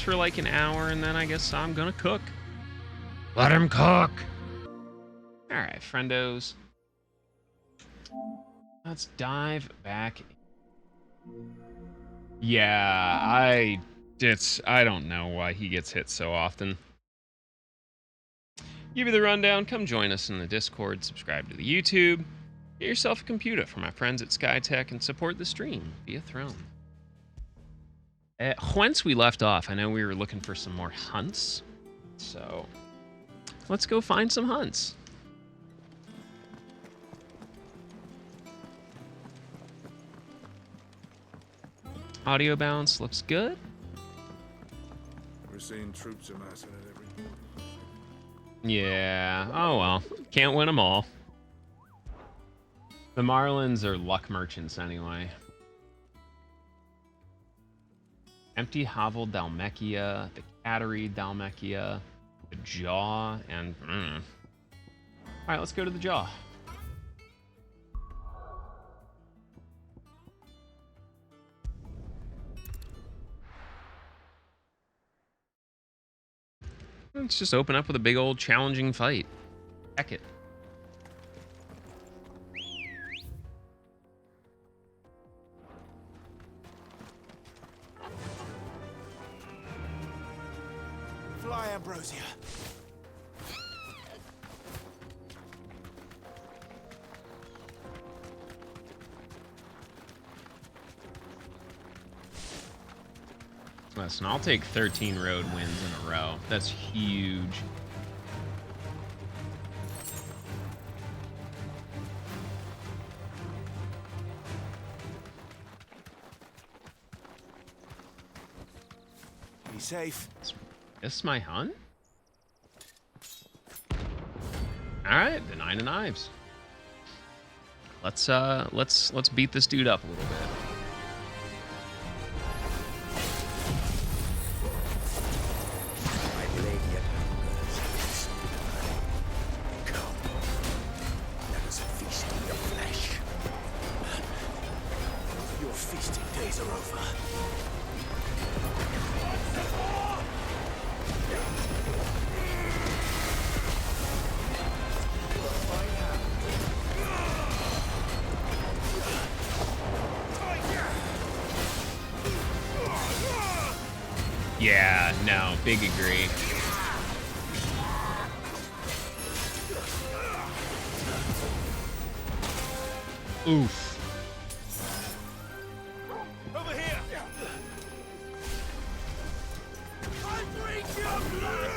for like an hour, and then I guess I'm gonna cook. Let him cook. All right, friendos. Let's dive back. Yeah, I don't know why he gets hit so often. Give you the rundown. Come join us in the Discord. Subscribe to the YouTube. Get yourself a computer from my friends at SkyTech and support the stream via Throne. Whence we left off, I know we were looking for some more hunts. So let's go find some hunts. Audio balance looks good. We're seeing troops amassing at every point. Yeah, oh well. Can't win them all. The Marlins are luck merchants anyway. Empty Hovel Dalmekia, the Cattery Dalmekia, the Jaw, and... Alright, let's go to the Jaw. Let's just open up with a big old challenging fight. Heck it. Fly, Ambrosia. Listen, I'll take 13 road wins in a row. That's huge. Be safe. This my hunt? Alright, the 9 of knives. Let's beat this dude up a little bit. Yeah, no, big agree. Oof. Over here. I drink your blood.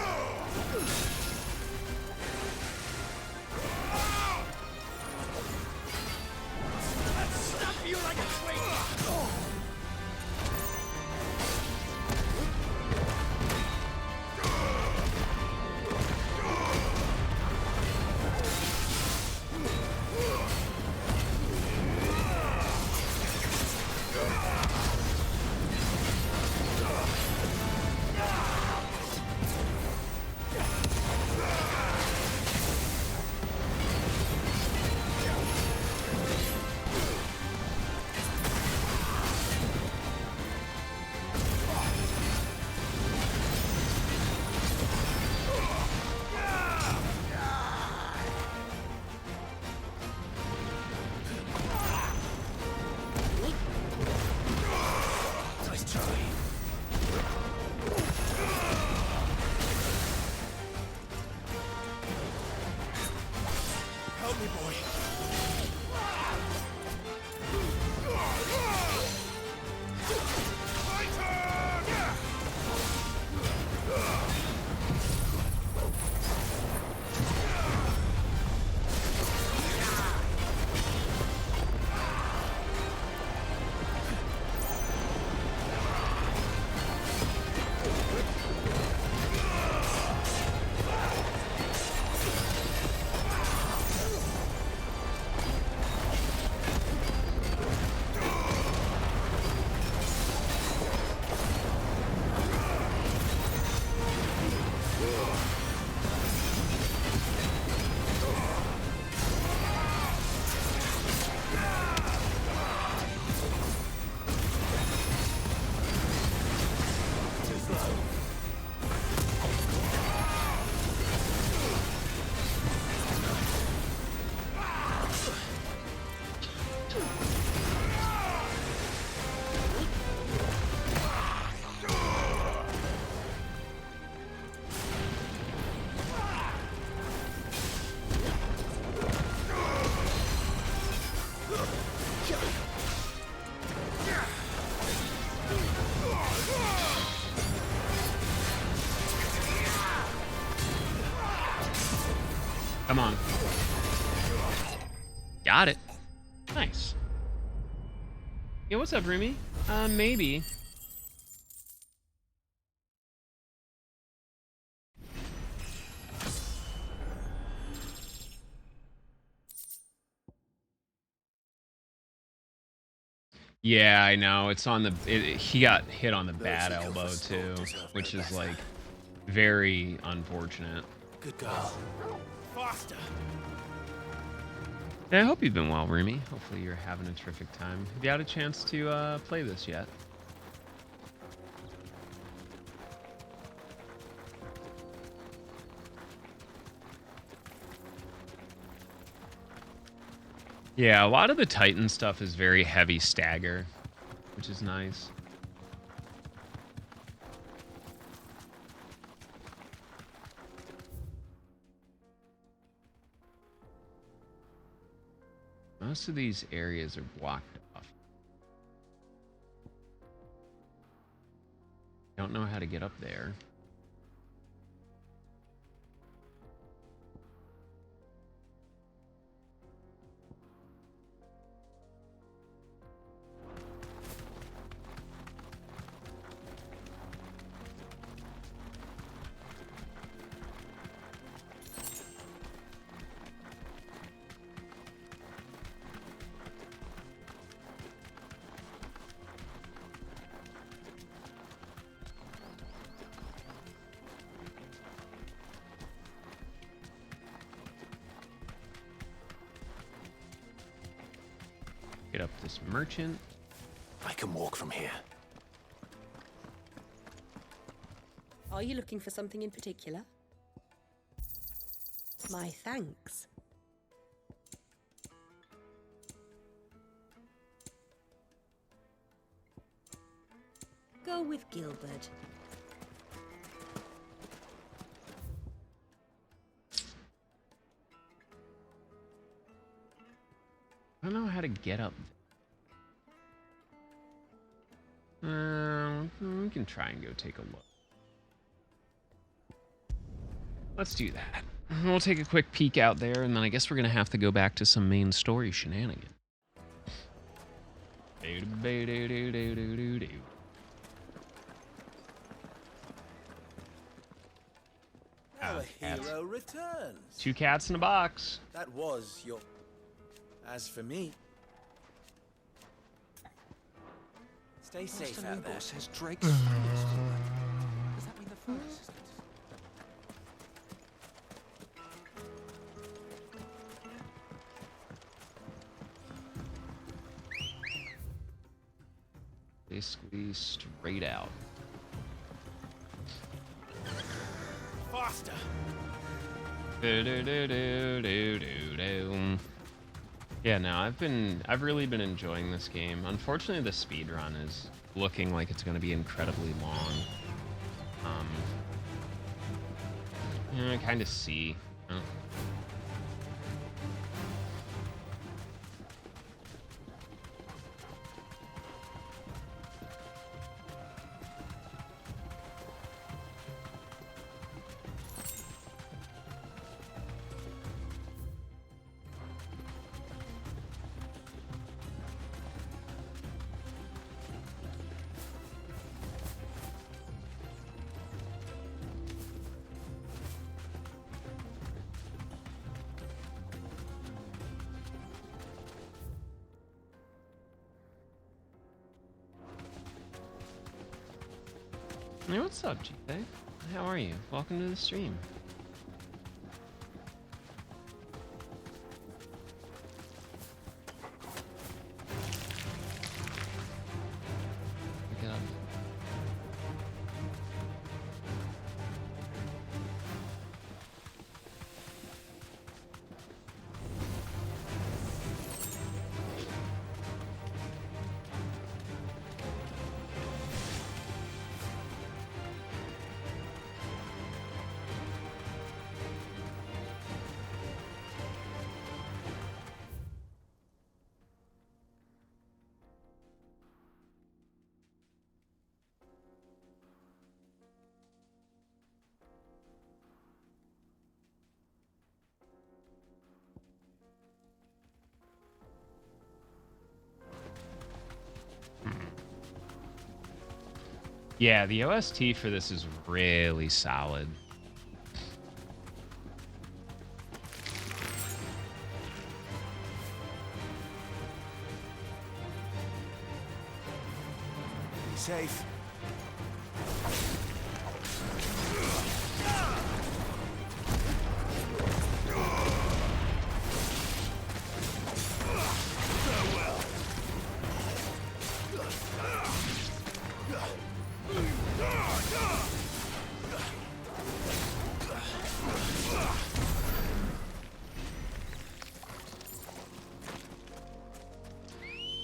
I'll snap you like a twig. Come on. Got it. Nice. Yeah, what's up, Rumi? Maybe. Yeah, I know. It's on the... he got hit on the bad elbow, too, which is, like, very unfortunate. Good girl. Faster. Yeah, I hope you've been well, Rumi. Hopefully you're having a terrific time. Have you had a chance to play this yet? Yeah, a lot of the Titan stuff is very heavy stagger, which is nice. Most of these areas are blocked off. Don't know how to get up there. Get up this merchant. I can walk from here. Are you looking for something in particular? My thanks. Go with Gilbert. I don't know how to get up. We can try and go take a look. Let's do that. We'll take a quick peek out there, and then I guess we're gonna have to go back to some main story shenanigans. Our Cats. hero returns. 2 cats in a box. That was your... As for me... Stay safe out there. Says Drake's finished. Does that mean the furnace is going to... Basically straight out. Faster. Yeah, no, I've really been enjoying this game. Unfortunately, the speed run is looking like it's going to be incredibly long. I kind of see. Hey, what's up, GK? How are you? Welcome to the stream. Pick it up. Yeah, the OST for this is really solid. Be safe.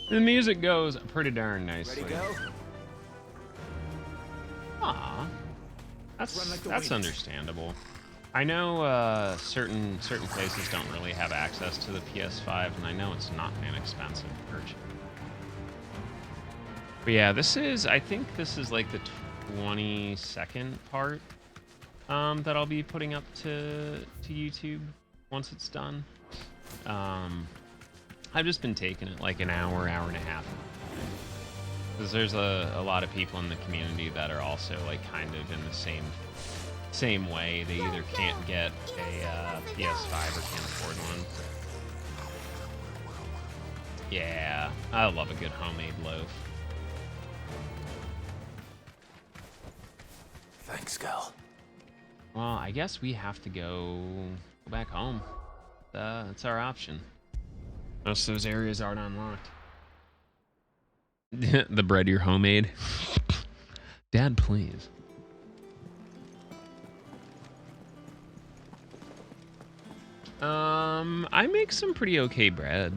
The music goes pretty darn nicely. Ready, go? Aw, Run like the that's wind. understandable. I know certain places don't really have access to the PS5, and I know it's not an expensive purchase. But yeah, I think this is like the 22nd part that I'll be putting up to YouTube once it's done. I've just been taking it like an hour and a half. Because there's a lot of people in the community that are also like kind of in the same way. They either can't get a PS5 or can't afford one. Yeah, I love a good homemade loaf. Thanks, girl. Well, I guess we have to go back home. That's our option. Most of those areas aren't unlocked. The bread you're homemade. Dad, please. I make some pretty okay bread.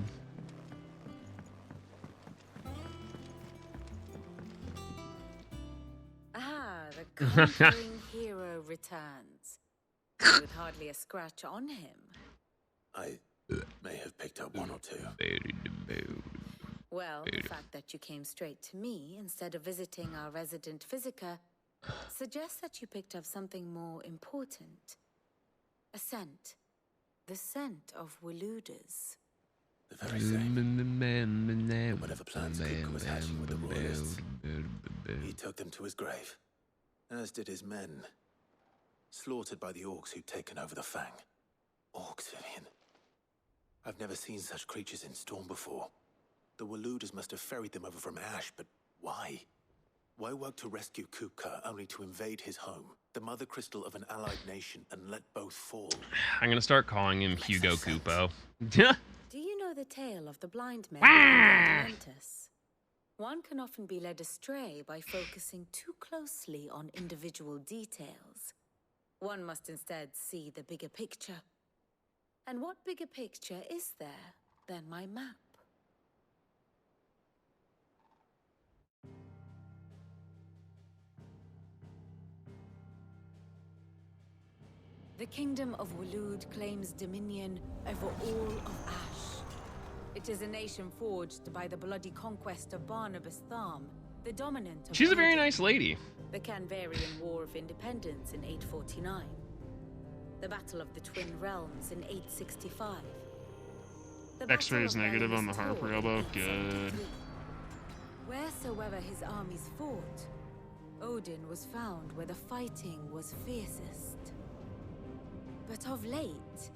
Ah, the conquering hero returns. With hardly a scratch on him. I may have picked up one or two. Well, the fact that you came straight to me instead of visiting our resident physiker suggests that you picked up something more important. A scent. The scent of Waludas. The very same. Whatever plans Cook was hatching with the royalists, he took them to his grave, as did his men. Slaughtered by the orcs who'd taken over the Fang. Orcs, Vivian. I've never seen such creatures in Storm before. The Waludas must have ferried them over from Ash, but why? Why work to rescue Kupka only to invade his home, the mother crystal of an allied nation, and let both fall? I'm gonna start calling him Hugo Makes no Kupo. Do you know the tale of the blind man and Atlantis? One can often be led astray by focusing too closely on individual details. One must instead see the bigger picture. And what bigger picture is there than my map? The kingdom of Waloed claims dominion over all of Ash. It is a nation forged by the bloody conquest of Barnabas Tharm, the dominant of She's a very Odin, nice lady. the Canvarian War of Independence in 849, the Battle of the Twin Realms in 865. The X-rays Battle of negative on the Bailey's Harper Tor in elbow. Good. 873. Wheresoever his armies fought, Odin was found where the fighting was fiercest. But of late,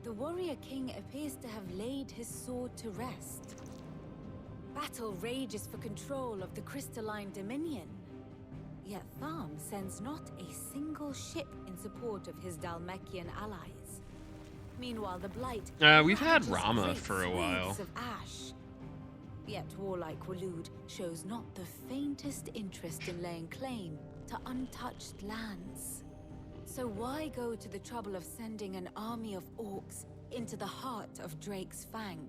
the warrior king appears to have laid his sword to rest. Battle rages for control of the crystalline dominion. Yet Tharm sends not a single ship in support of his Dhalmekian allies. Meanwhile, the Blight We've had ravages Rama great for a while. swathes of Ash. Yet warlike Waloed shows not the faintest interest in laying claim to untouched lands. So why go to the trouble of sending an army of orcs into the heart of Drake's Fang,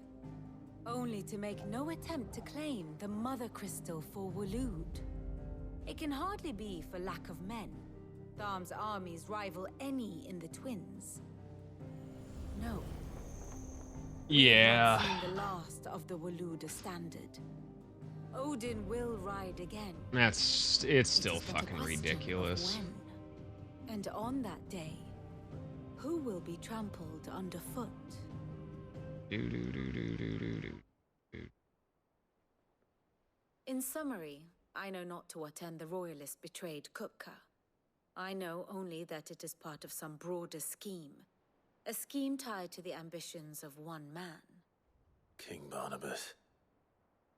only to make no attempt to claim the Mother Crystal for Waloed? It can hardly be for lack of men. Tharm's armies rival any in the Twins. No. Yeah. We've not seen the last of the Waluda standard. Odin will ride again. It's still It is but a fucking question of ridiculous. when. And on that day, who will be trampled underfoot? Do do do do do do do. In summary, I know not to what end the Royalists betrayed Kupka. I know only that it is part of some broader scheme. A scheme tied to the ambitions of one man. King Barnabas.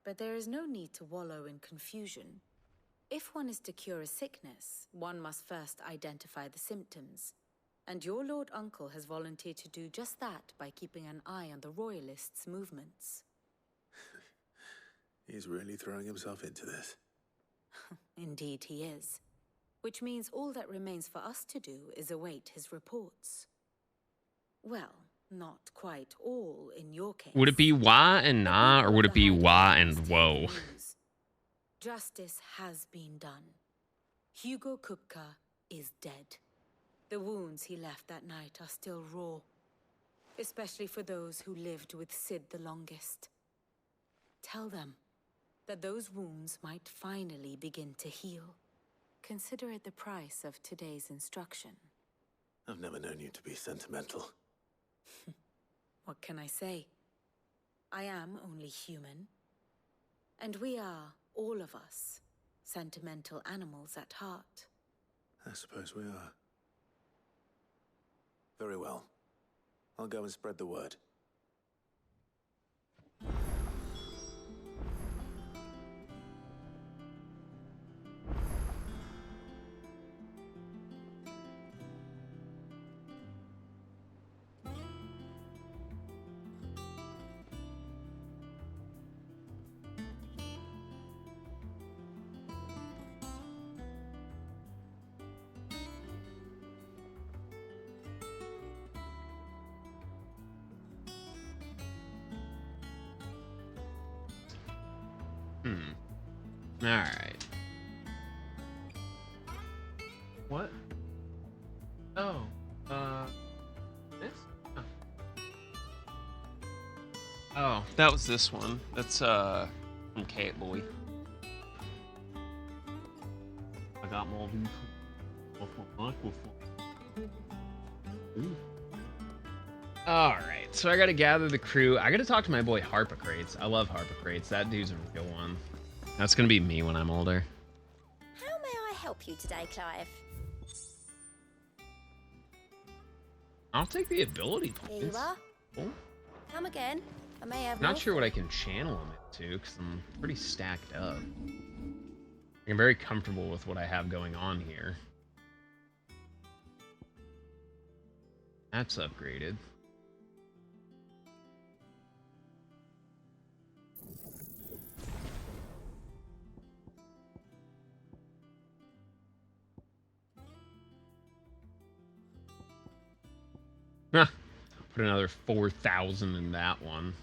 But there is no need to wallow in confusion. If one is to cure a sickness, one must first identify the symptoms. And your Lord Uncle has volunteered to do just that by keeping an eye on the Royalists' movements. He's really throwing himself into this. Indeed he is. Which means all that remains for us to do is await his reports. Well, not quite all in your case. Would it be wah and nah, or would it be wah and whoa? Justice has been done. Hugo Kupka is dead. The wounds he left that night are still raw, especially for those who lived with Sid the longest. Tell them that those wounds might finally begin to heal. Consider it the price of today's instruction. I've never known you to be sentimental. What can I say? I am only human. And we are, all of us, sentimental animals at heart. I suppose we are. Very well. I'll go and spread the word. Alright. What? Oh, this? Oh. Oh, that was this one. That's, from Kate Boy. I got more Alright, so I gotta gather the crew. I gotta talk to my boy Harpocrates. I love Harpocrates. That dude's a real one. That's gonna be me when I'm older. How may I help you today, Clive? I'll take the ability points. Here you are. Cool. Come again. I may have Not more sure what for I can channel them into, because I'm pretty stacked up. I'm very comfortable with what I have going on here. That's upgraded. Huh. Put another 4,000 in that one.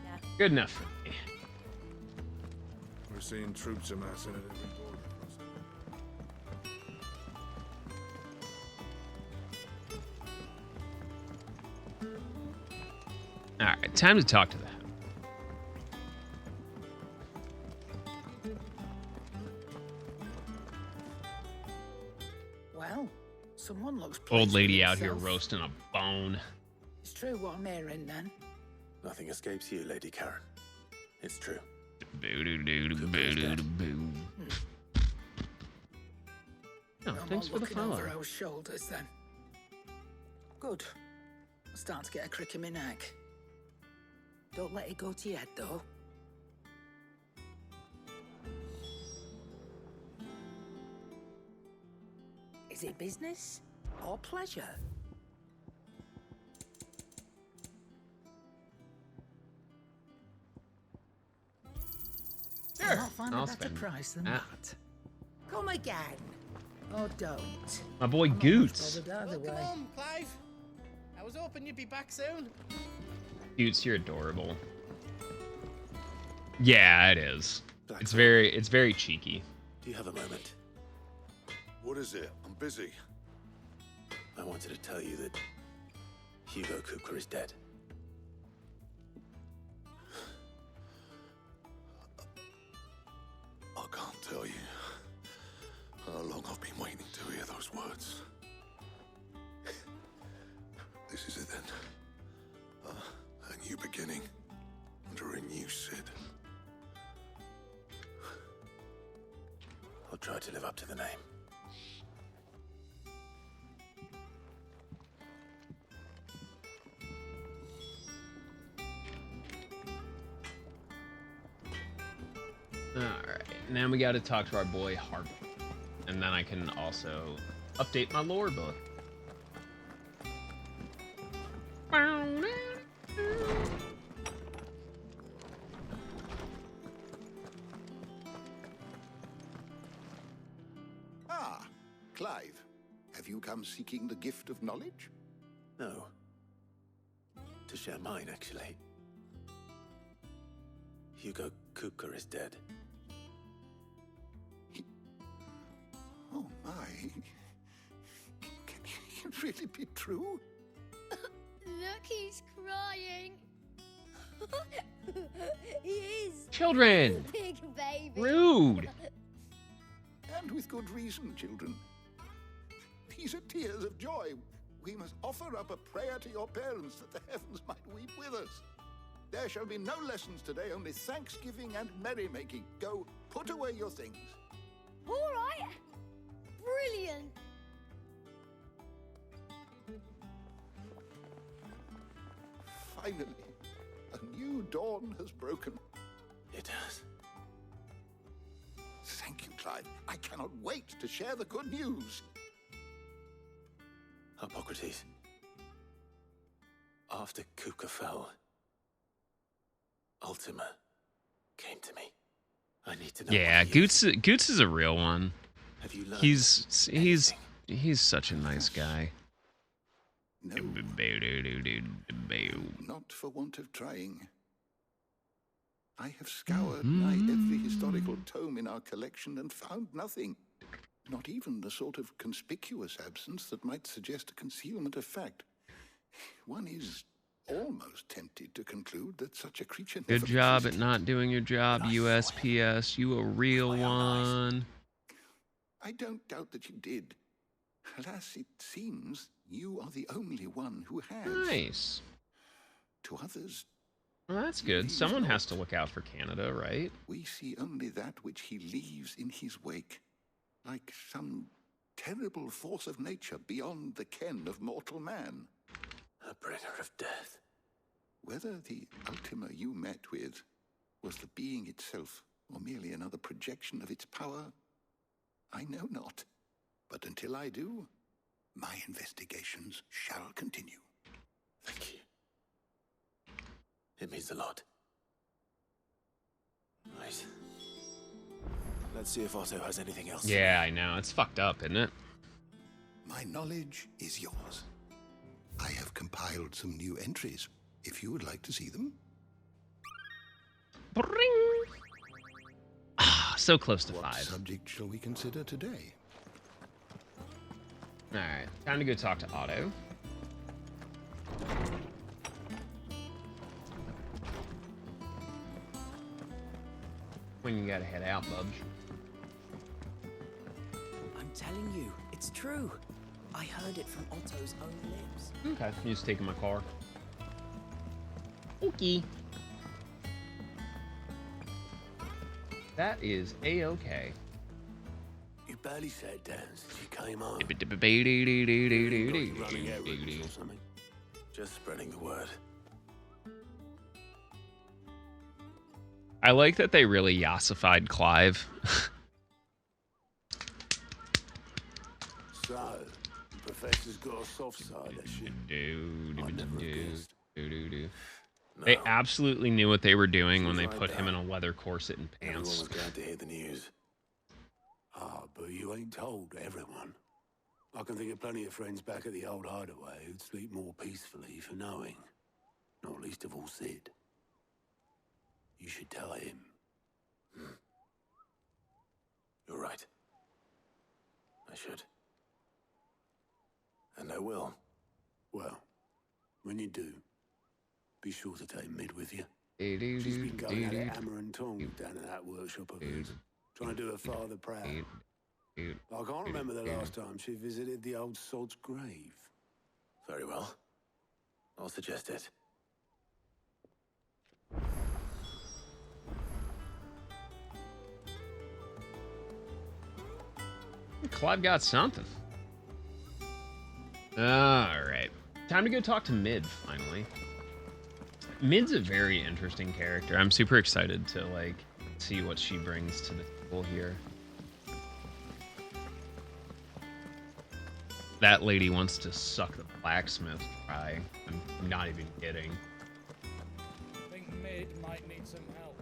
Yeah. Good enough for me. We're seeing troops amassing at every border crossing. Alright, time to talk to them. Well, someone looks Old pleased lady with out here himself. roasting a bone. It's true what I'm hearing then. Nothing escapes you, Lady Karen. It's true. Boo-doo-doo-doo-boo-doo-boo. Oh, No thanks more for the looking over follow. our shoulders then. Good. I'm starting to get a crick in my neck. Don't let it go to your head though. Is it business or pleasure? Sure, I'll find I'll a better spend price than that. that. Come again. Or don't. My boy I'm not much Goots. bothered either way. Welcome home, Clive. I was hoping you'd be back soon. Goots, you're adorable. Yeah, it is. Black It's Hole, very cheeky. Do you have a moment? What is it? I'm busy. I wanted to tell you that Hugo Kupka is dead. to live up to the name. Alright, now we gotta talk to our boy Harp. And then I can also update my lore book. Ah, Clive. Have you come seeking the gift of knowledge? No. To share mine, actually. Hugo Kupka is dead. Oh, my. Can it really be true? Look, he's crying. He is. Children! Big baby. Rude! And with good reason, children. These are tears of joy. We must offer up a prayer to your parents that the heavens might weep with us. There shall be no lessons today, only thanksgiving and merrymaking. Go, put away your things. All right. Brilliant. Finally, a new dawn has broken. It has. Thank you, Clive. I cannot wait to share the good news. Hippocrates. After Kupka fell, Ultima came to me. I need to know. Yeah, what he is. Goots is a real one. Have you learned He's anything? such a nice guy. No, not for want of trying. I have scoured nigh every historical tome in our collection and found nothing. Not even the sort of conspicuous absence that might suggest a concealment of fact. One is almost tempted to conclude that such a creature Good never job existed. at not doing your job, USPS. You a real one. I don't doubt that you did. Alas, it seems you are the only one who has. Nice. To others, Well, that's good. Someone has to look out for Canada, right? we see only that which he leaves in his wake, like some terrible force of nature beyond the ken of mortal man. A bringer of death. Whether the Ultima you met with was the being itself, or merely another projection of its power, I know not. But until I do, my investigations shall continue. Thank you. It means a lot. Right. Let's see if Otto has anything else. Yeah, I know. It's fucked up, isn't it? My knowledge is yours. I have compiled some new entries, if you would like to see them. Bring. Ah, so close to What 5. subject shall we consider today? Alright, time to go talk to Otto. When you gotta head out, Bubs. I'm telling you, it's true. I heard it from Otto's own lips. Okay, you just taking my car. Okay. That is A-okay. You barely sat down since you came home. Running errands or something. Just spreading the word. I like that they really yassified Clive. So, the professor's got a soft side, that shit. I never have guessed. They No. absolutely knew what they were doing when they Seems like put him that. in a leather corset and Everyone pants. was glad to hear the news. Ah, but you ain't told everyone. I can think of plenty of friends back at the old hideaway who'd sleep more peacefully for knowing. Not least of all Sid. You should tell him. You're right. I should. And I will. Well, when you do, be sure to take Mid with you. She's been going at it hammer and tongs down at that workshop of hers, trying to do her father proud. I can't remember the last time she visited the old sod's grave. Very well. I'll suggest it. Clive got something. Alright. Time to go talk to Mid, finally. Mid's a very interesting character. I'm super excited to, like, see what she brings to the table here. That lady wants to suck the blacksmith dry. I'm not even kidding. I think Mid might need some help.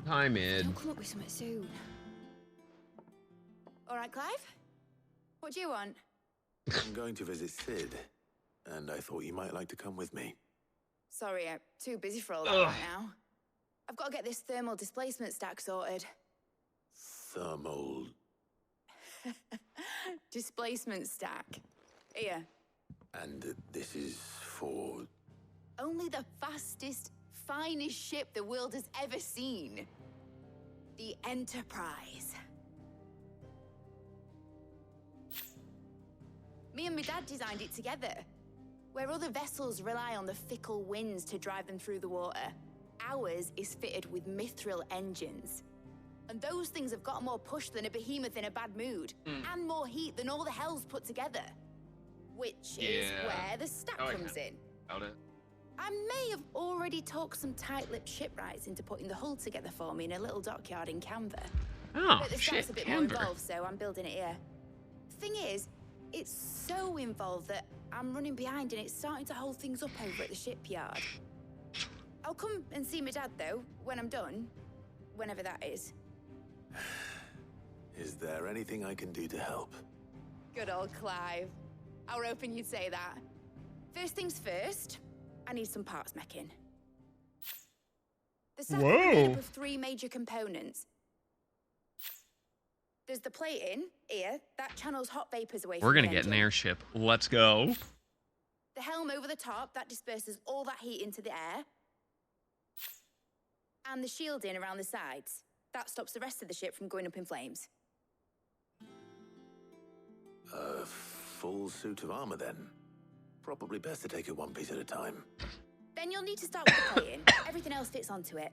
Hi, Mid. You'll come up with something soon. All right, Clive? What do you want? I'm going to visit Sid, and I thought you might like to come with me. Sorry, I'm too busy for all that right now. I've got to get this thermal displacement stack sorted. Thermal... Displacement stack. Here. And this is for... Only the fastest, finest ship the world has ever seen. The Enterprise. Me and my dad designed it together. Where other vessels rely on the fickle winds to drive them through the water, ours is fitted with mithril engines. And those things have got more push than a behemoth in a bad mood, and more heat than all the hells put together. Which is where the stack comes in. I may have already talked some tight-lipped shipwrights into putting the hull together for me in a little dockyard in Canva. Oh, But the shit, stack's a bit more Canberra. involved, so I'm building it here. Thing is, it's so involved that I'm running behind and it's starting to hold things up over at the shipyard. I'll come and see my dad, though, when I'm done. Whenever that is. Is there anything I can do to help? Good old Clive. I were hoping you'd say that. First things first, I need some parts meching. The stack is made up of 3 major components. There's the plating, here, that channels hot vapors away from We're the gonna get an engine. airship. Let's go. The helm over the top, that disperses all that heat into the air. And the shielding around the sides. That stops the rest of the ship from going up in flames. A full suit of armor, then. Probably best to take it one piece at a time. Then you'll need to start with the plating. Everything else fits onto it.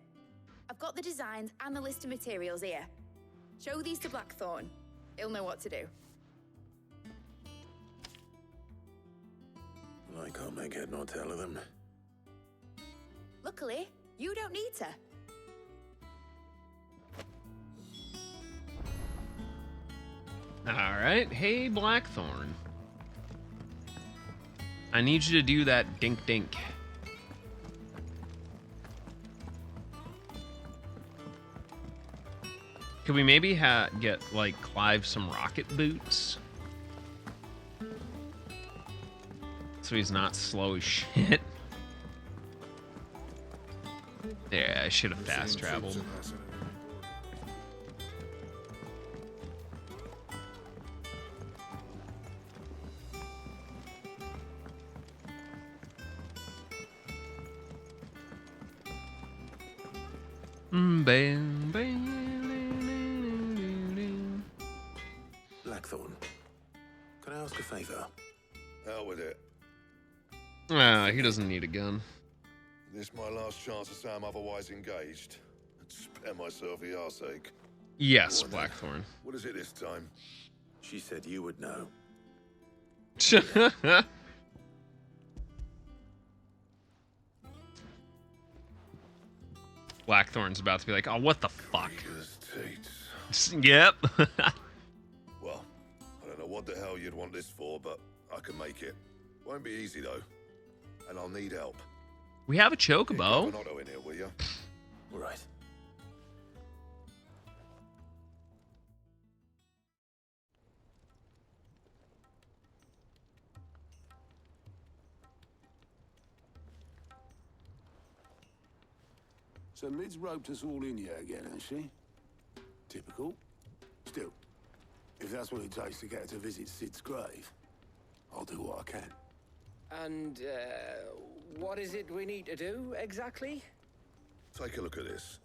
I've got the designs and the list of materials here. Show these to Blackthorn. He'll know what to do. I can't make head nor tail of them. Luckily, you don't need to. All right. Hey, Blackthorn. I need you to do that dink dink. Could we maybe get, like, Clive some rocket boots? So he's not slow as shit. Yeah, I should have fast traveled. Blackthorn, can I ask a favor? Out with it. He doesn't need a gun. This my last chance to say I'm otherwise engaged. And spare myself the arseache. Yes, Go on then. Blackthorn. What is it this time? She said you would know. Blackthorn's about to be like, oh, what the fuck? Tates. Yep. Well, I don't know what the hell you'd want this for, but I can make it. Won't be easy though. And I'll need help. We have a Grab chocobo. an auto in here, will you? All right. So Mid's roped us all in here again, has she? Typical. Still, if that's what it takes to get her to visit Sid's grave, I'll do what I can. And, what is it we need to do, exactly? Take a look at this.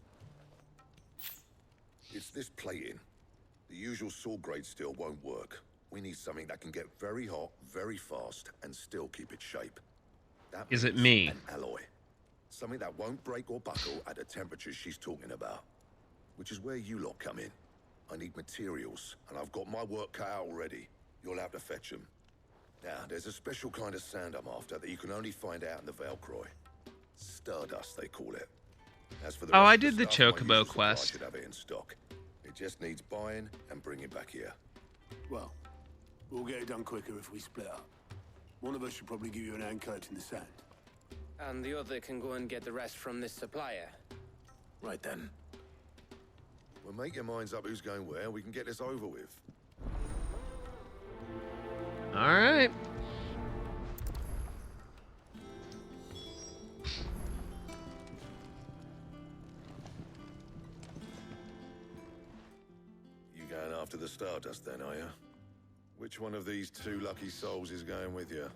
It's this plating. The usual saw grade steel won't work. We need something that can get very hot, very fast, and still keep its shape. That Is it means me? An alloy. Something that won't break or buckle at the temperatures she's talking about. which is where you lot come in. I need materials, and I've got my work cut out already. You'll have to fetch them. Now, there's a special kind of sand I'm after that you can only find out in the Velcroy. Stardust, they call it. As for the Oh, rest I of did the stuff, my Chocobo usual supply quest. should have it in stock. It just needs buying and bringing back here. Well, we'll get it done quicker if we split up. One of us should probably give you an hand cut in the sand. And the other can go and get the rest from this supplier. Right then. Well, make your minds up who's going where, and we can get this over with. All right. You going after the Stardust then, are you? Which one of these two lucky souls is going with you?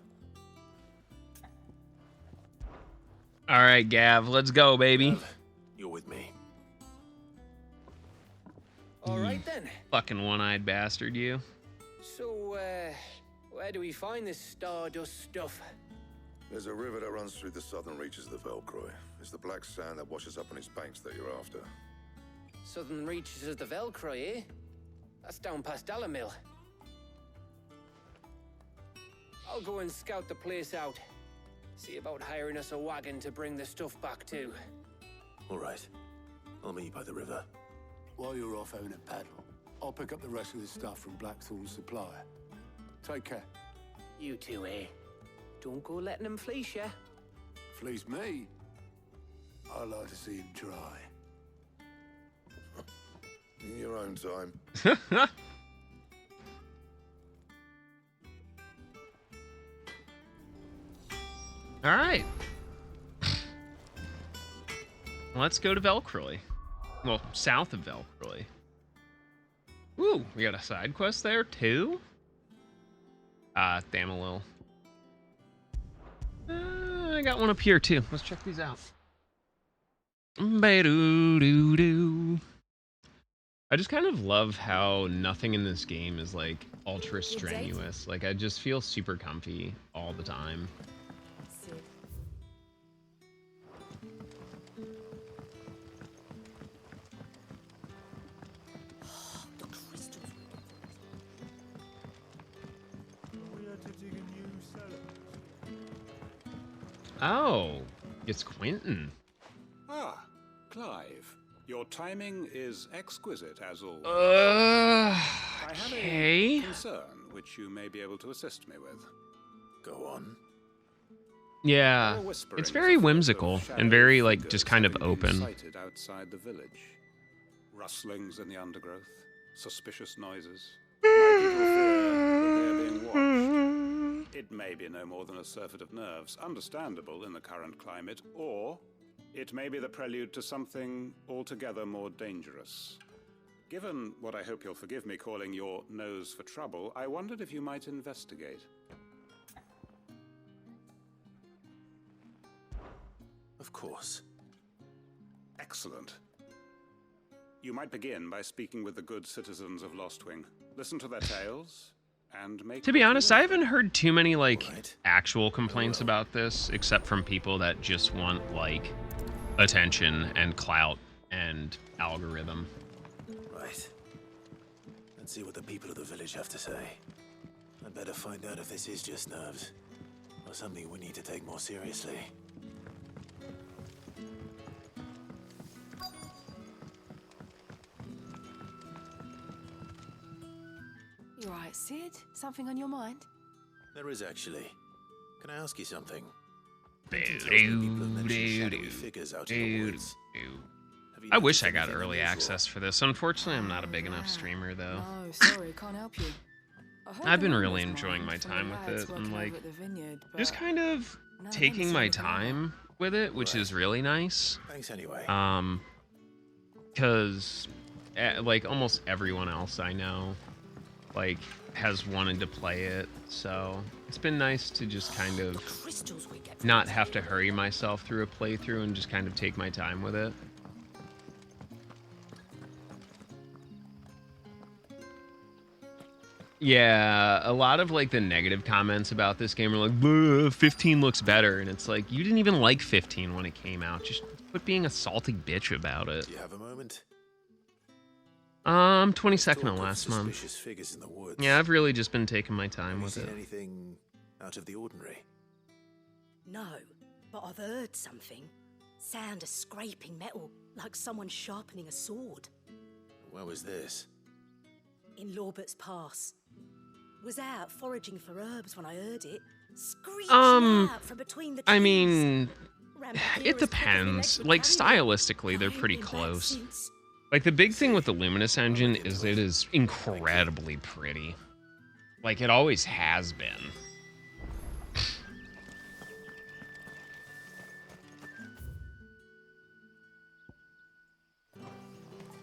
All right, Gav, let's go, baby. You're with me. All right then. Fucking one-eyed bastard, you. So, where do we find this Stardust stuff? There's a river that runs through the southern reaches of the Velcroy. It's the black sand that washes up on its banks that you're after. Southern reaches of the Velcroy, eh? That's down past Alamil. I'll go and scout the place out. See about hiring us a wagon to bring the stuff back to. All right. I'll meet you by the river. While you're off having a paddle, I'll pick up the rest of the stuff from Blackthorn's supplier. Take care. You two, eh? Don't go letting them fleece ya. Fleece me? I like to see him try. In your own time. All right. Let's go to Velcroy. Well, south of Velcroy. Woo, we got a side quest there too? Damn a little. I got one up here too. Let's check these out. Ba-doo-doo-doo. I just kind of love how nothing in this game is like ultra strenuous. Like I just feel super comfy all the time. Oh, it's Quentin. Ah, Clive. Your timing is exquisite, as always. I have okay. a concern which you may be able to assist me with. Go on. Yeah, it's very whimsical and very, like, just kind of open. Sighted outside the village. Rustlings in the undergrowth, suspicious noises. My people fear that they are being watched. It may be no more than a surfeit of nerves, understandable in the current climate, or it may be the prelude to something altogether more dangerous. Given what I hope you'll forgive me calling your nose for trouble, I wondered if you might investigate. Of course. Excellent. You might begin by speaking with the good citizens of Lostwing. Listen to their tales, and make... To be honest, I haven't heard too many, like, actual complaints about this, except from people that just want, like, attention and clout and algorithm. Right. Let's see what the people of the village have to say. I'd better find out if this is just nerves, or something we need to take more seriously. You right, Sid? Something on your mind? There is actually. Can I ask you something? I wish I got early access for this. Unfortunately, I'm not a big enough streamer, though. No, sorry, can't help you. I've been really enjoying my time with it, and, like, just kind of taking my time with it, which is really nice. Thanks anyway. Because, like, almost everyone else I know, like, has wanted to play it, so it's been nice to just kind of not have to hurry myself through a playthrough and just kind of take my time with it. Yeah, a lot of, like, the negative comments about this game are like, 15 looks better, and it's like, you didn't even like 15 when it came out. Just quit being a salty bitch about it. Do you have a moment? 22nd of last month. Suspicious figures in the woods. Yeah, I've really just been taking my time with Have it. you seen anything out of the ordinary? No, but I've heard something. Sound of scraping metal, like someone sharpening a sword. Where was this? In Lorbert's Pass. Was out foraging for herbs when I heard it. Screeching out from between the trees. I mean, Ran back here it as quick as my depends. legs would Like, carry me. stylistically, they're I ain't pretty been back close. since. Like, the big thing with the Luminous engine is it is incredibly pretty. Like, it always has been.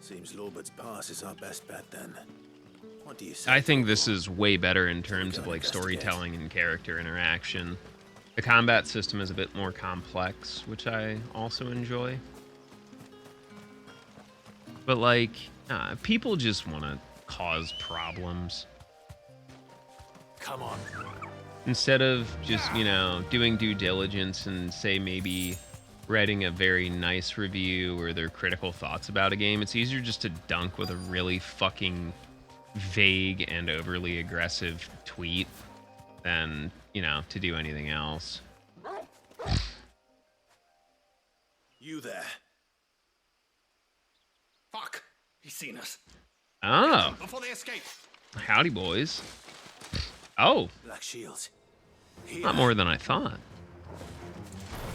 Seems Lorbert's Pass is our best bet then. What do you say? I think this is way better in terms of, like, storytelling and character interaction. The combat system is a bit more complex, which I also enjoy. But, like, people just want to cause problems. Come on. Instead of just, you know, doing due diligence and, say, maybe writing a very nice review or their critical thoughts about a game, it's easier just to dunk with a really fucking vague and overly aggressive tweet than, you know, to do anything else. You there. Fuck! He's seen us. Oh. Before they escape. Howdy, boys. Oh. Black Shields. Not more than I thought.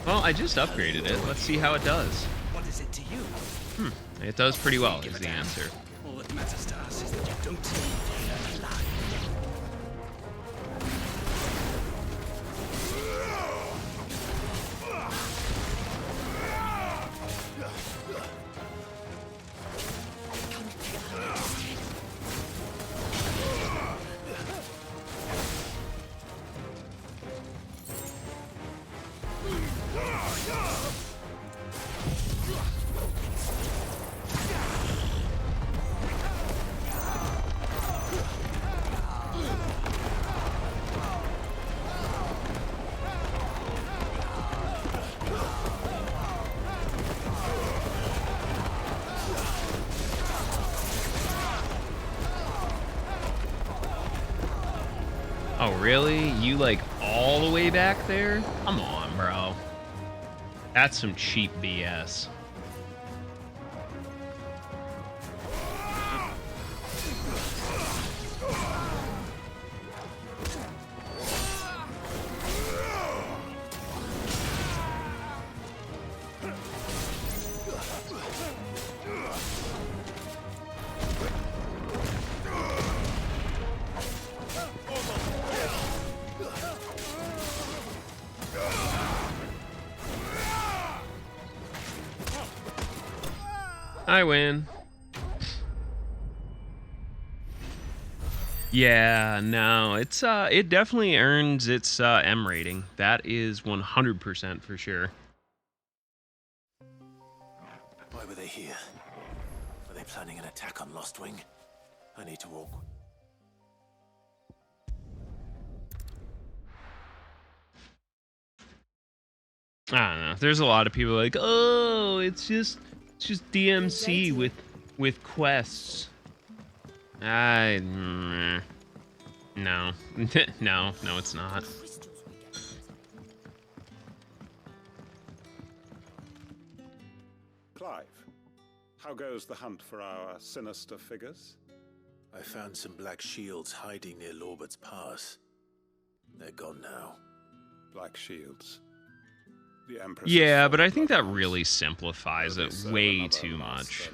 Well, I just upgraded it. Let's see how it does. What is it to you? It does pretty well, is the answer. All that matters to us is that you don't leave alive. Oh, really? You, like, all the way back there? Come on, bro. That's some cheap BS. I win. Yeah, no, it definitely earns its M rating. That is 100% for sure. Why were they here? Were they planning an attack on Lost Wing? I need to walk. I don't know. There's a lot of people like, oh, it's just DMC with quests. No. no, it's not. Clive, how goes the hunt for our sinister figures? I found some Black Shields hiding near Lorbert's Pass. They're gone now. Black Shields. The Empress. Yeah, but I think that really simplifies it way too much.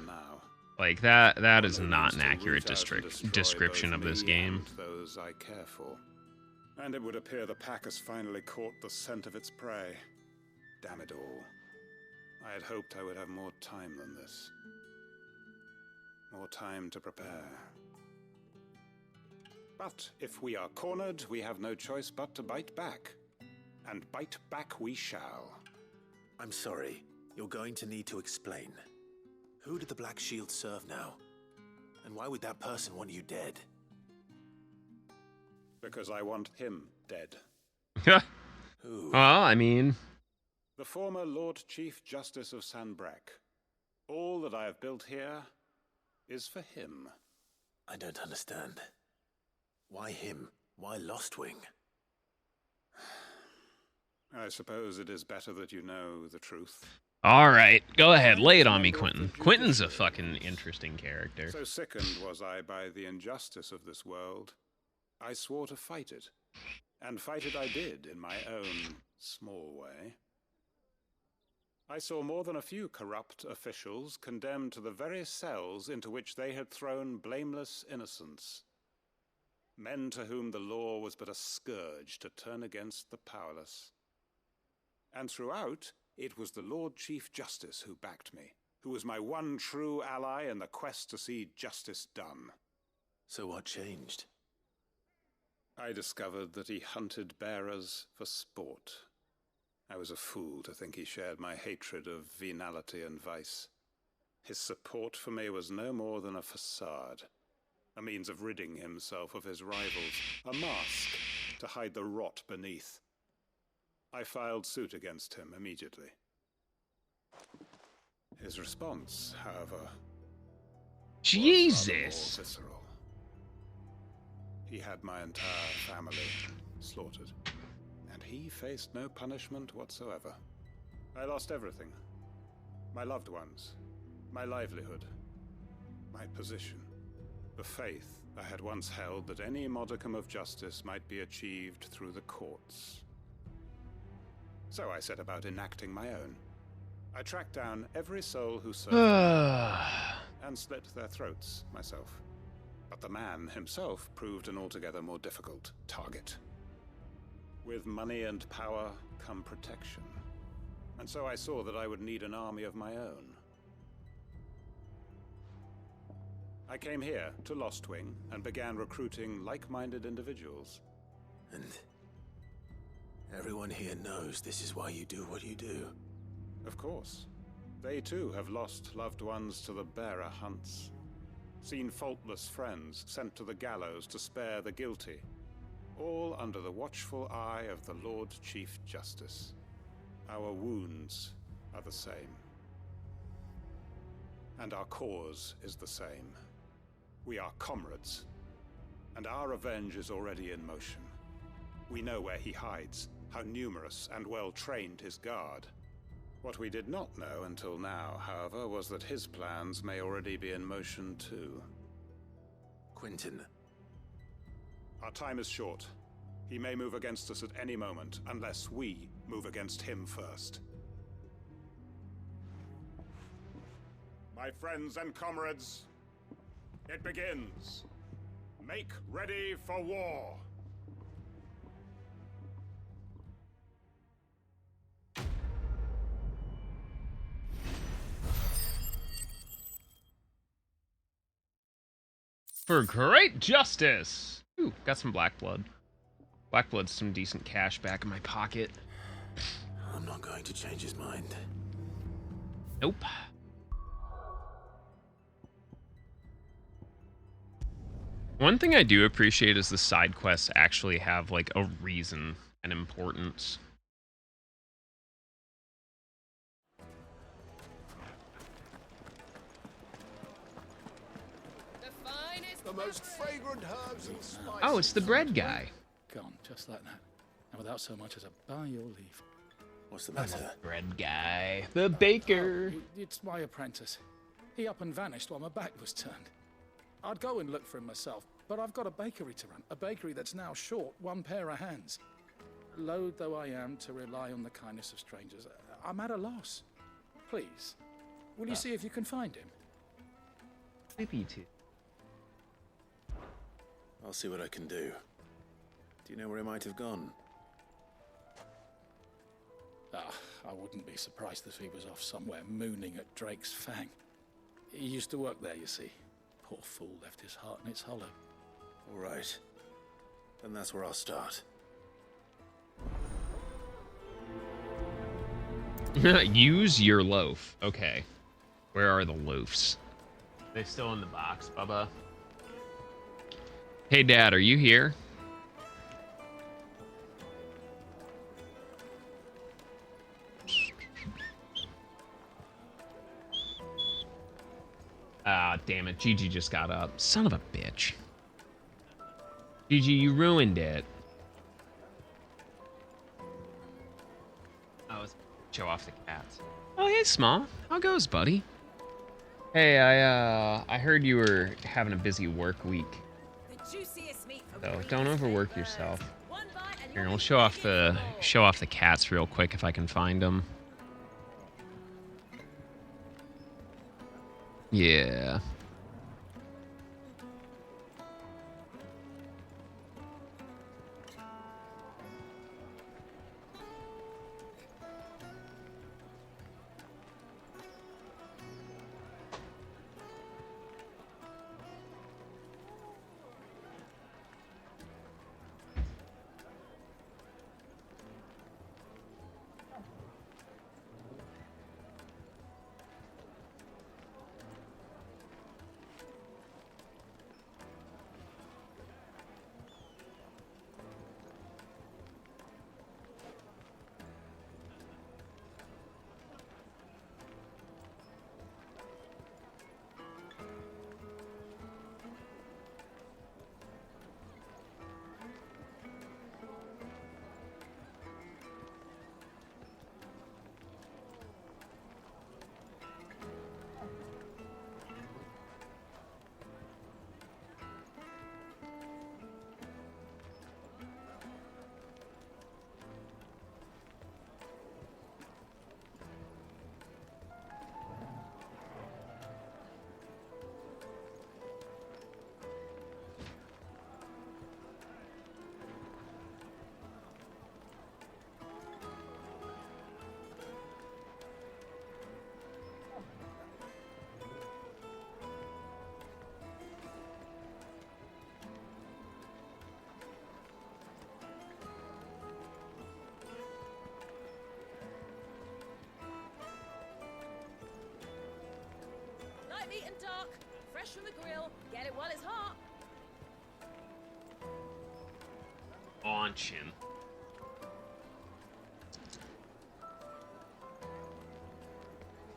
Like, that is not an accurate description of this game. Those I care for. And it would appear the pack has finally caught the scent of its prey. Damn it all. I had hoped I would have more time than this. More time to prepare. But if we are cornered, we have no choice but to bite back. And bite back we shall. I'm sorry. You're going to need to explain. Who did the Black Shield serve now? And why would that person want you dead? Because I want him dead. Who? Well, I mean... The former Lord Chief Justice of Sanbreque. All that I have built here is for him. I don't understand. Why him? Why Lostwing? I suppose it is better that you know the truth. All right, go ahead, lay it on me, Quentin. Quentin's a fucking interesting character. So sickened was I by the injustice of this world, I swore to fight it. And fight it I did in my own small way. I saw more than a few corrupt officials condemned to the very cells into which they had thrown blameless innocents. Men to whom the law was but a scourge to turn against the powerless. And throughout, it was the Lord Chief Justice who backed me, who was my one true ally in the quest to see justice done. So what changed? I discovered that he hunted bearers for sport. I was a fool to think he shared my hatred of venality and vice. His support for me was no more than a facade, a means of ridding himself of his rivals, a mask to hide the rot beneath. I filed suit against him immediately. His response, however, Jesus! was rather more visceral. He had my entire family slaughtered, and he faced no punishment whatsoever. I lost everything. My loved ones, my livelihood, my position, the faith I had once held that any modicum of justice might be achieved through the courts. So I set about enacting my own. I tracked down every soul who served me, and slit their throats myself. But the man himself proved an altogether more difficult target. With money and power come protection. And so I saw that I would need an army of my own. I came here to Lostwing and began recruiting like-minded individuals. And everyone here knows this is why you do what you do. Of course. They too have lost loved ones to the bearer hunts. Seen faultless friends sent to the gallows to spare the guilty. All under the watchful eye of the Lord Chief Justice. Our wounds are the same. And our cause is the same. We are comrades. And our revenge is already in motion. We know where he hides, how numerous and well-trained his guard. What we did not know until now, however, was that his plans may already be in motion too. Quentin. Our time is short. He may move against us at any moment, unless we move against him first. My friends and comrades, it begins. Make ready for war. For great justice! Ooh, got some black blood. Black blood's some decent cash back in my pocket. I'm not going to change his mind. Nope. One thing I do appreciate is the side quests actually have, like, a reason and importance. The most fragrant herbs and spices. Oh, it's the bread guy. Gone, just like that. And without so much as a by your leave. What's the matter? Bread guy. The baker. Oh, it's my apprentice. He up and vanished while my back was turned. I'd go and look for him myself, but I've got a bakery to run. A bakery that's now short one pair of hands. Loath though I am to rely on the kindness of strangers, I'm at a loss. Please, will you see if you can find him? Maybe too. I'll see what I can do. Do you know where he might have gone? I wouldn't be surprised if he was off somewhere mooning at Drake's Fang. He used to work there, you see. Poor fool left his heart in its hollow. All right. Then that's where I'll start. Use your loaf. Okay. Where are the loaves? They still in the box, Bubba? Hey, Dad, are you here? Ah, God damn it. Gigi just got up. Son of a bitch. Gigi, you ruined it. Oh, let's show off the cats. Oh, hey, Small. How goes, buddy? Hey, I heard you were having a busy work week. So don't overwork yourself. Here, we'll show off the cats real quick if I can find them. Yeah. Meat and dark, fresh from the grill. Get it while it's hot. Launchin'.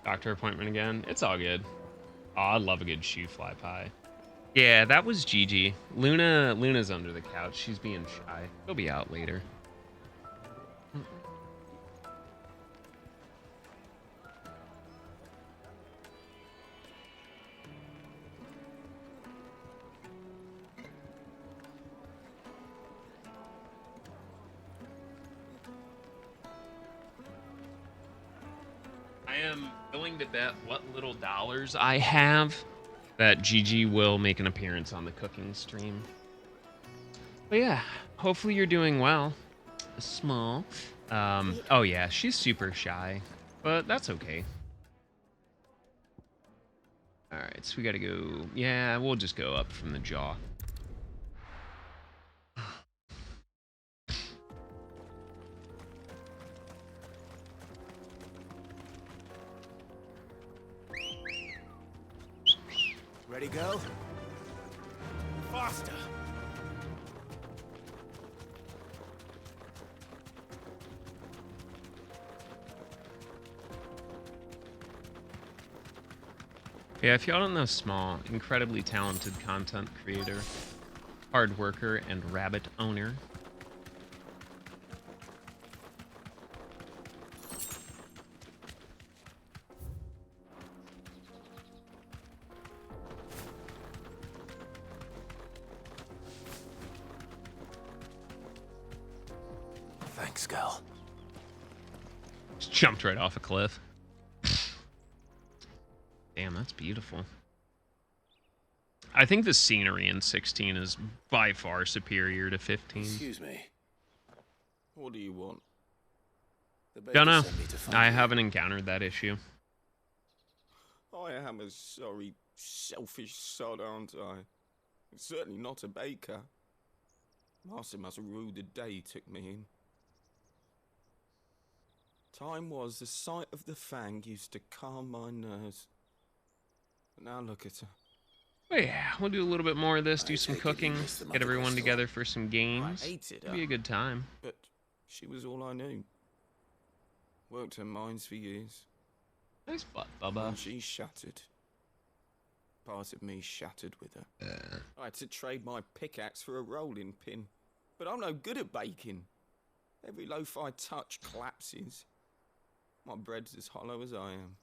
Doctor appointment again. It's all good. Oh, I love a good shoe fly pie. Yeah, that was Gigi. Luna's under the couch. She's being shy. She'll be out later. I am willing to bet what little dollars I have that Gigi will make an appearance on the cooking stream. But yeah, hopefully you're doing well. Small. Oh yeah, she's super shy, but that's okay. All right, so we gotta go. Yeah, we'll just go up from the jaw. Ready, go? Faster! Yeah, if y'all don't know Small, incredibly talented content creator, hard worker, and rabbit owner. Thanks, girl. Just jumped right off a cliff. Damn, that's beautiful. I think the scenery in 16 is by far superior to 15. Excuse me. What do you want? The baker Don't know. sent me to find I you. haven't encountered that issue. I am a sorry, selfish sod, aren't I? Certainly not a baker. Master must rue the day he took me in. Time was the sight of the fang used to calm my nerves. But now look at her. But yeah, we'll do a little bit more of this, do some take it you cooking, missed the get mother everyone crystal. together for some games. I hated It'll her. be a good time. But she was all I knew. Worked her mines for years. Nice butt, Bubba. And she shattered. part of me shattered with her. I had to trade my pickaxe for a rolling pin. But I'm no good at baking. Every loaf I touch collapses. My bread's as hollow as I am.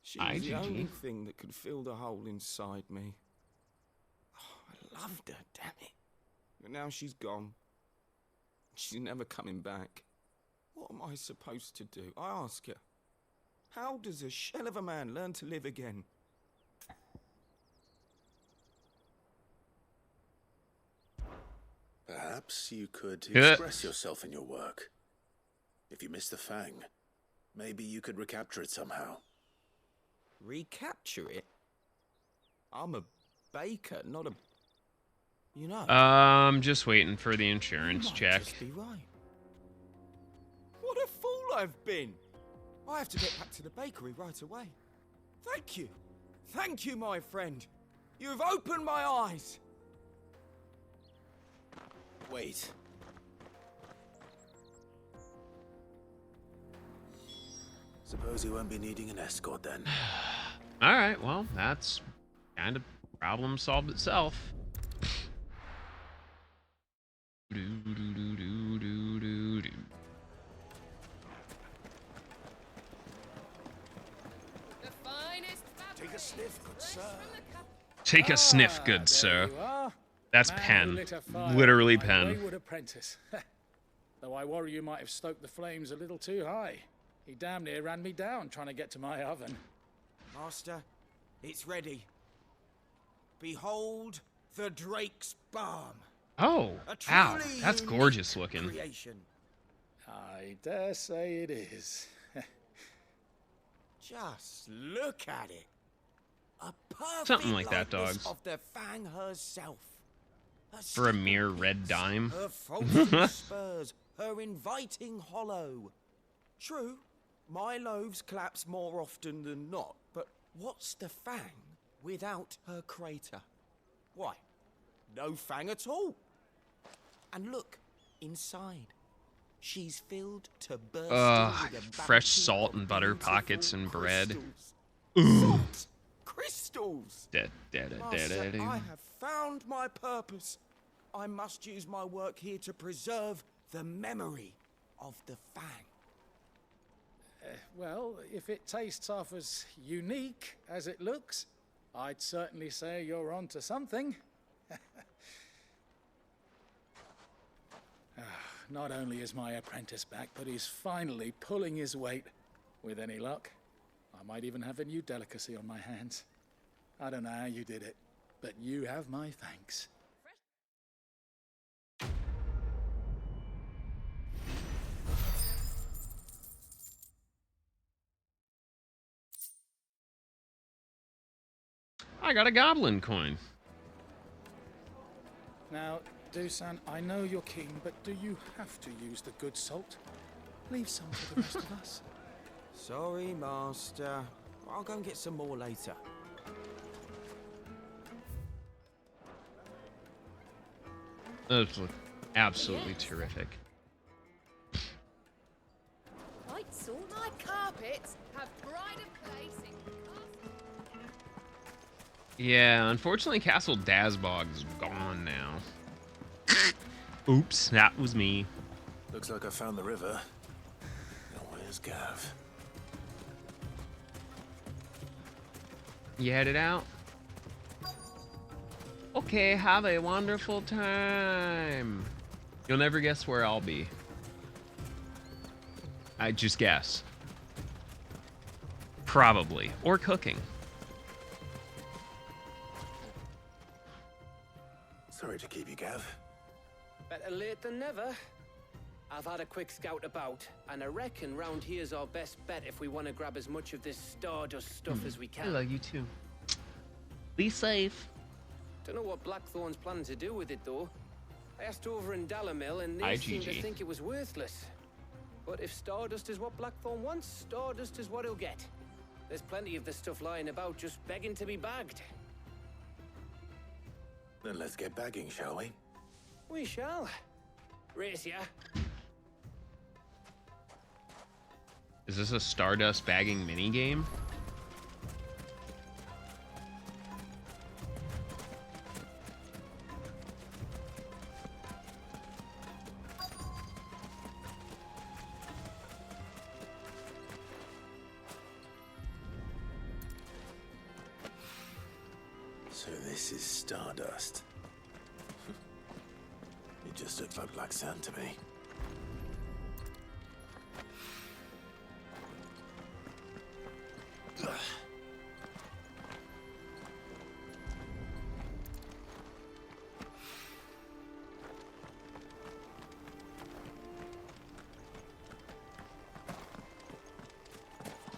She was the only thing that could fill the hole inside me. Oh, I loved her, damn it. But now she's gone. She's never coming back. What am I supposed to do? I ask her. How does a shell of a man learn to live again? Perhaps you could express yourself in your work. If you miss the Fang, maybe you could recapture it somehow. Recapture it? I'm a baker, not a... You know... I'm just waiting for the insurance check. Just be right. What a fool I've been! I have to get back to the bakery right away. Thank you. Thank you, my friend. You've opened my eyes. Wait. Suppose you won't be needing an escort then. All right, well, that's kind of problem solved itself. Take a sniff, good sir. Take a sniff, good sir. That's pen. Literally pen. Wayward apprentice. Though I worry you might have stoked the flames a little too high. He damn near ran me down trying to get to my oven. Master, it's ready. Behold the Drake's Balm. Oh, wow, that's gorgeous looking. Creation. I dare say it is. Just look at it. A perfect Something like that, likeness dogs. of the Fang herself. Her For a mere red dime. Her faltering spurs, her inviting hollow. True, my loaves collapse more often than not, but what's the Fang without her crater? Why, no Fang at all. And look, inside. She's filled to bursting with a fresh bounty salt of and butter beautiful pockets and bread. crystals. Salt! Crystals! Master, I have found my purpose. I must use my work here to preserve the memory of the Fang. Well, if it tastes half as unique as it looks, I'd certainly say you're onto something. Not only is my apprentice back, but he's finally pulling his weight. With any luck, I might even have a new delicacy on my hands. I don't know how you did it, but you have my thanks. I got a goblin coin. Now, Dusan, I know you're keen, but do you have to use the good salt? Leave some for the rest of us. Sorry, Master. I'll go and get some more later. Those look absolutely terrific. Quite salt. My carpets have pride of place in Yeah, unfortunately, Castle Dazbog is gone now. Oops, that was me. Looks like I found the river. Now where's Gav? You headed out? Okay, have a wonderful time. You'll never guess where I'll be. I just guess. Probably. Or cooking. Sorry to keep you, Gav. Better late than never. I've had a quick scout about, and I reckon round here's our best bet if we want to grab as much of this Stardust stuff as we can. I love you too. Be safe. Don't know what Blackthorn's planning to do with it, though. I asked over in Dalamil, and they seem to think it was worthless. But if Stardust is what Blackthorn wants, Stardust is what he'll get. There's plenty of this stuff lying about, just begging to be bagged. Then let's get bagging, shall we? We shall. Race ya. Is this a Stardust bagging minigame? So this is Stardust. It just looks like black sand to me.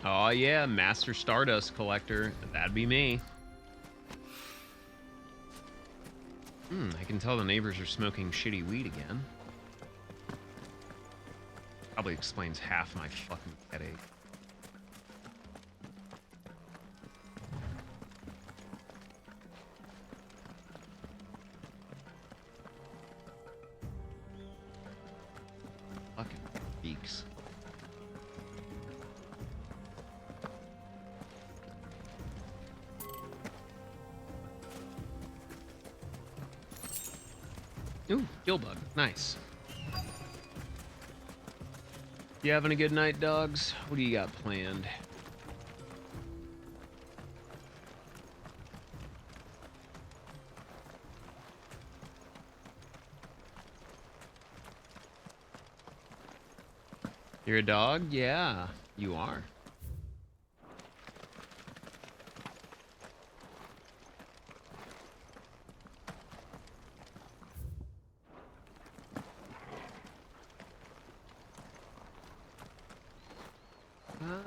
Oh yeah, Master Stardust Collector. That'd be me. I can tell the neighbors are smoking shitty weed again. Probably explains half my fucking headache. Fucking beaks. Ooh, gill bug. Nice. You having a good night, dogs? What do you got planned? You're a dog? Yeah, you are.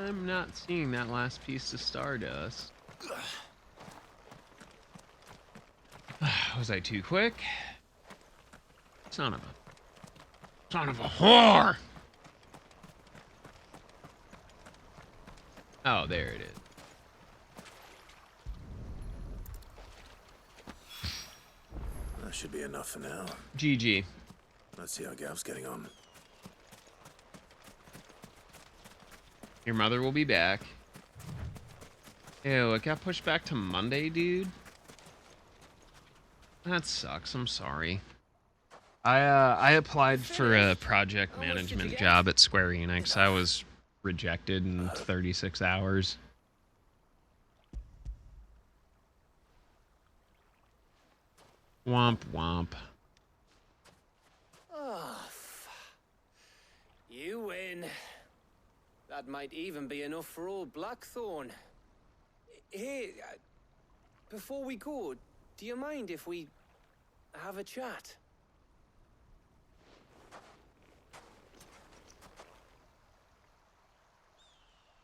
I'm not seeing that last piece of Stardust. Was I too quick? Son of a whore! Oh, there it is. That should be enough for now. GG. Let's see how Gav's getting on. Your mother will be back. Ew, it got pushed back to Monday, dude. That sucks. I'm sorry. I applied for a project management job at Square Enix. I was rejected in 36 hours. Womp womp. Oh, you win. That might even be enough for old Blackthorn. Hey, before we go, do you mind if we have a chat?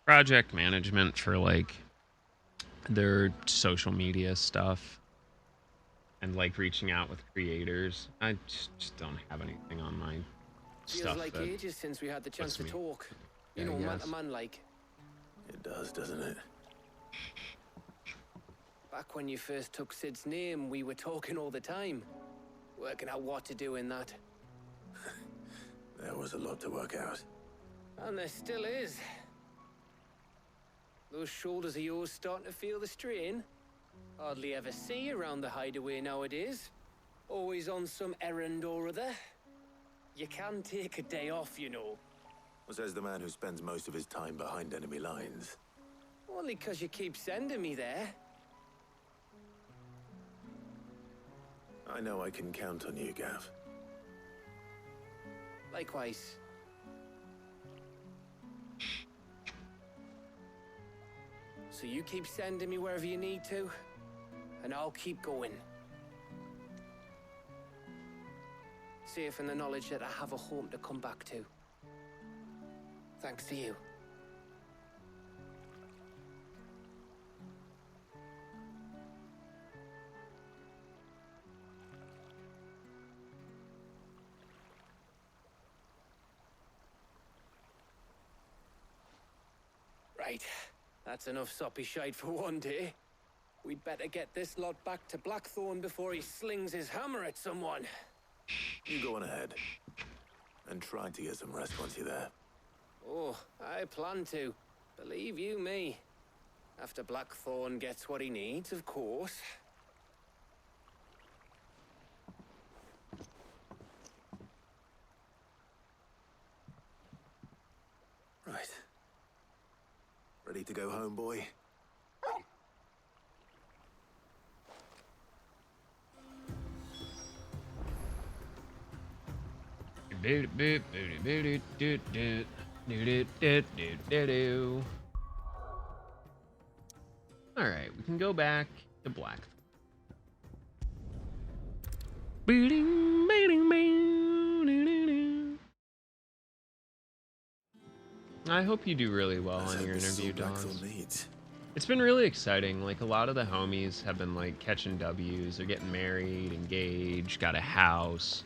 Project management for like their social media stuff and like reaching out with creators. I just don't have anything on my Feels like ages since we had the chance to talk. You know, man to man like. It does, doesn't it? Back when you first took Sid's name, we were talking all the time. Working out what to do in that. There was a lot to work out. And there still is. Those shoulders of yours starting to feel the strain. Hardly ever see you around the hideaway nowadays. Always on some errand or other. You can take a day off, you know. Says the man who spends most of his time behind enemy lines. Only 'cause you keep sending me there. I know I can count on you, Gav. Likewise. So you keep sending me wherever you need to, and I'll keep going. Safe in the knowledge that I have a home to come back to. Thanks to you. Right. That's enough soppy shite for one day. We'd better get this lot back to Blackthorn before he slings his hammer at someone. You go on ahead. And try to get some rest once you're there. Oh, I plan to. Believe you me. After Blackthorn gets what he needs, of course. Right. Ready to go home, boy? All right, we can go back to Black. I hope you do really well on your interview, Dawes. It's been really exciting. Like, a lot of the homies have been, like, catching W's. They're getting married, engaged, got a house,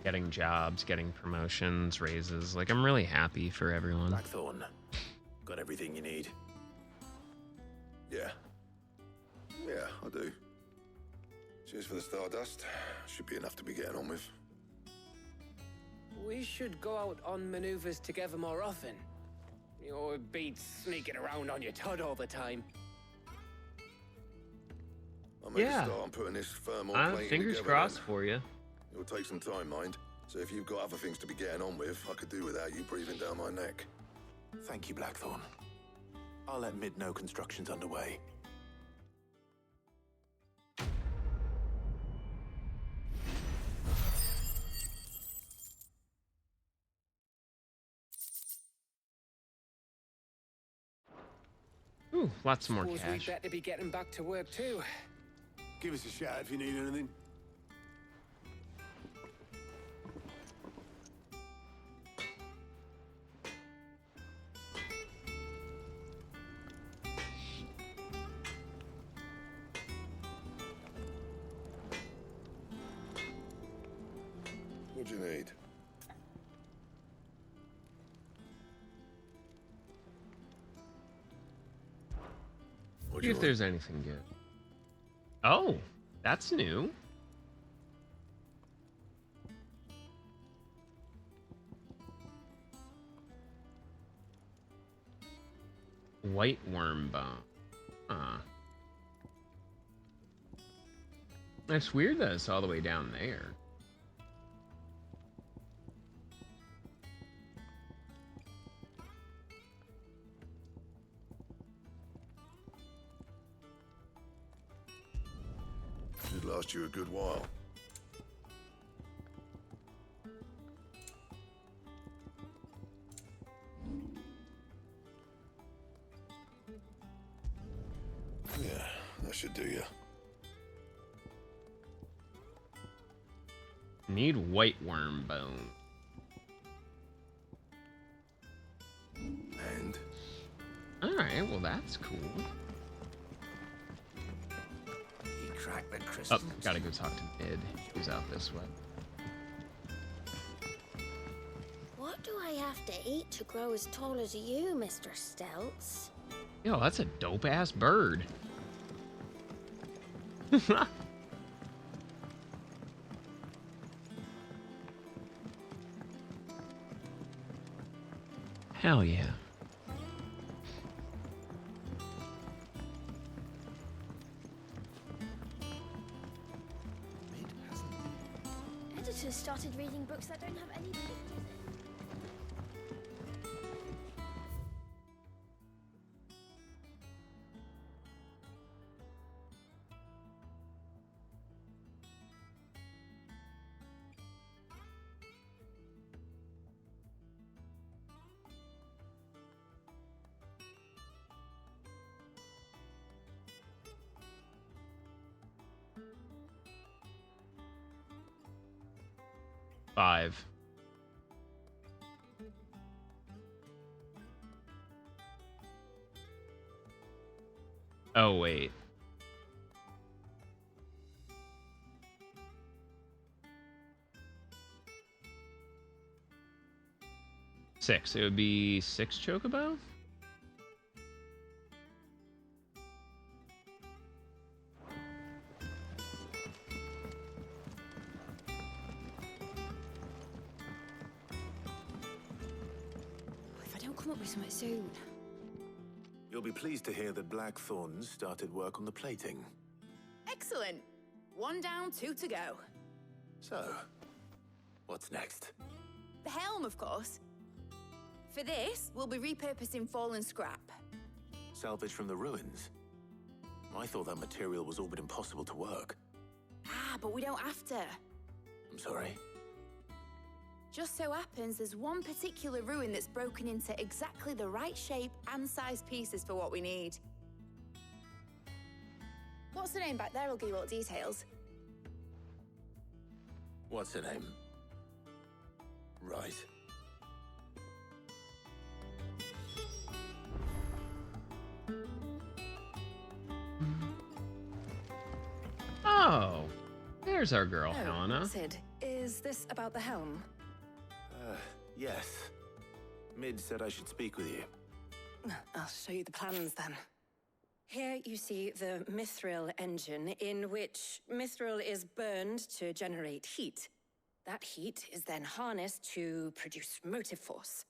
getting jobs, getting promotions, raises. Like, I'm really happy for everyone. Blackthorn, got everything you need? Yeah. Yeah, I do. Cheers for the Stardust. Should be enough to be getting on with. We should go out on maneuvers together more often. You know, it beats sneaking around on your Todd all the time. I'll make a start on putting this firm on plane fingers together crossed then. for you. It'll take some time, mind. So if you've got other things to be getting on with, I could do without you breathing down my neck. Thank you, Blackthorn. I'll let Mid know construction's underway. Ooh, lots more Suppose cash. we'd better be getting back to work too. Give us a shout if you need anything. What do you need? See if there's anything good. Oh, that's new. White worm bone. That's weird that it's all the way down there. Should last you a good while. Yeah, that should do you. Need white worm bone. And? Alright, well that's cool. Crack the Oh, crystals. gotta go talk to Mid. Who's out this way. What do I have to eat to grow as tall as you, Mr. Stelz? Yo, that's a dope-ass bird. Hell yeah. Editors started reading books that don't have any pictures in. Five. Oh, wait. Six. It would be 6 chocobo? If I don't come up with something soon. You'll be pleased to hear that Blackthorn started work on the plating. Excellent. 1 down, 2 to go. So, what's next? The helm, of course. For this, we'll be repurposing fallen scrap. Salvage from the ruins? I thought that material was all but impossible to work. Ah, but we don't have to. I'm sorry. Just so happens there's one particular ruin that's broken into exactly the right shape and size pieces for what we need. What's the name back there? I'll give you all the details. What's her name? Right. Oh, there's our girl, Helena. Sid, is this about the helm? Yes. Mid said I should speak with you. I'll show you the plans then. Here you see the mithril engine, in which mithril is burned to generate heat. That heat is then harnessed to produce motive force.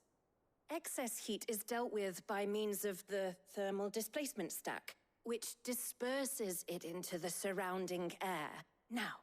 Excess heat is dealt with by means of the thermal displacement stack, which disperses it into the surrounding air. Now,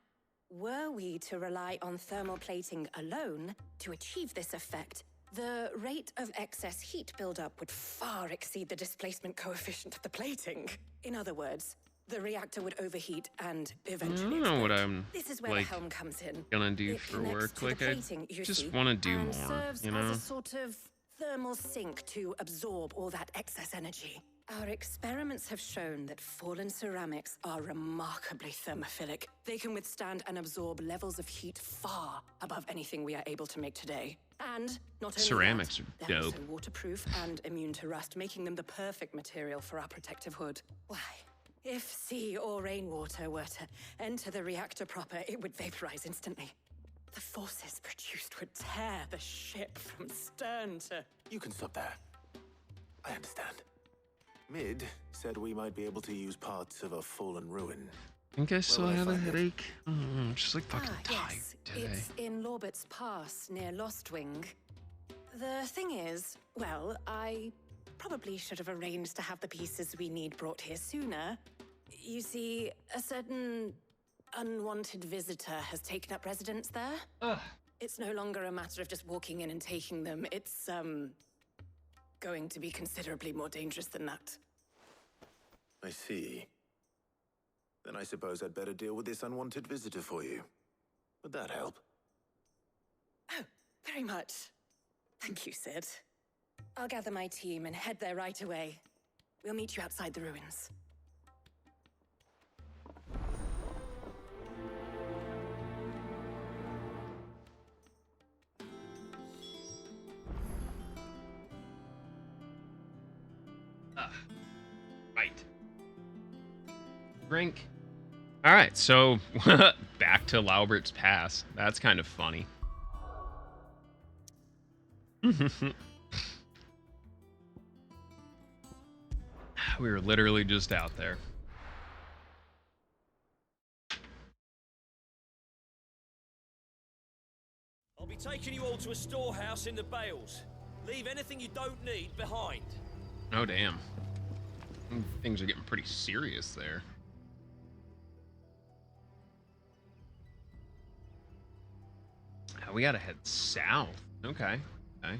were we to rely on thermal plating alone to achieve this effect, the rate of excess heat buildup would far exceed the displacement coefficient of the plating. In other words, the reactor would overheat and eventually I don't know what explode. I'm This is where like the helm comes in. gonna do It for connects work. to the Like I plating, you just see, want to do and more, serves you as know. a sort of thermal sink to absorb all that excess energy. Our experiments have shown that fallen ceramics are remarkably thermophilic. They can withstand and absorb levels of heat far above anything we are able to make today. And not only Ceramics that, are they're dope. also waterproof and immune to rust, making them the perfect material for our protective hood. Why? If sea or rainwater were to enter the reactor proper, it would vaporize instantly. The forces produced would tear the ship from stern to... You can stop there. I understand. Mid said we might be able to use parts of a fallen ruin. I think I still will I have a find it? headache. I'm just like fucking tired yes. today. It's in Lorbert's Pass, near Lostwing. The thing is, well, I probably should have arranged to have the pieces we need brought here sooner. You see, a certain unwanted visitor has taken up residence there. It's no longer a matter of just walking in and taking them. It's, going to be considerably more dangerous than that. I see. Then I suppose I'd better deal with this unwanted visitor for you. Would that help? Oh, very much. Thank you, Sid. I'll gather my team and head there right away. We'll meet you outside the ruins. Right. Drink. All right, so back to Laubert's Pass. That's kind of funny. We were literally just out there. I'll be taking you all to a storehouse in the Bales. Leave anything you don't need behind. Oh, damn. Things are getting pretty serious there. We gotta head south. Okay. Okay.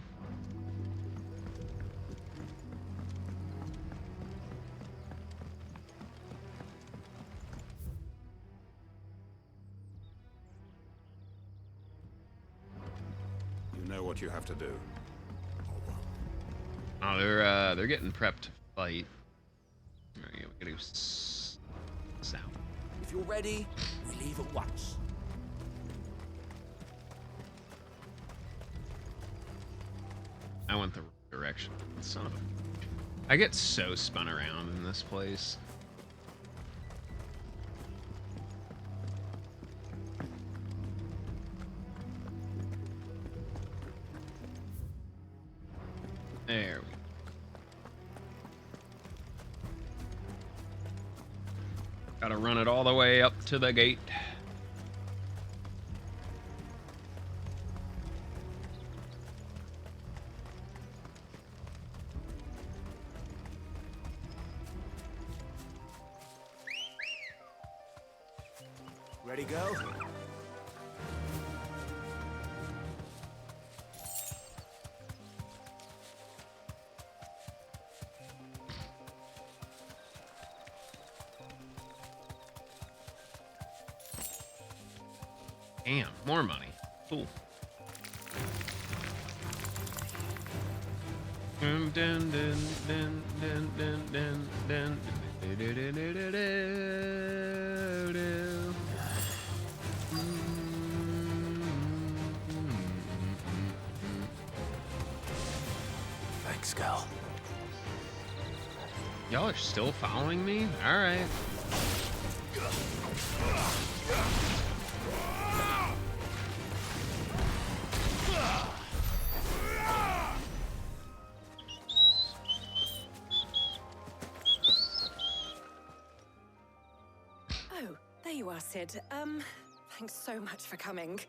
You know what you have to do. Oh, they're getting prepped to fight. All right, we gotta go south. If you're ready, we leave at once. I went the wrong direction. Son of a... I get so spun around in this place. There we go. Gotta run it all the way up to the gate. Ready, go? Damn, more money. Cool. Dun, dun, dun, dun, dun, dun, dun, dun, Thanks, Cal. Y'all are still following me? All right. Oh, there you are, Sid. Thanks so much for coming.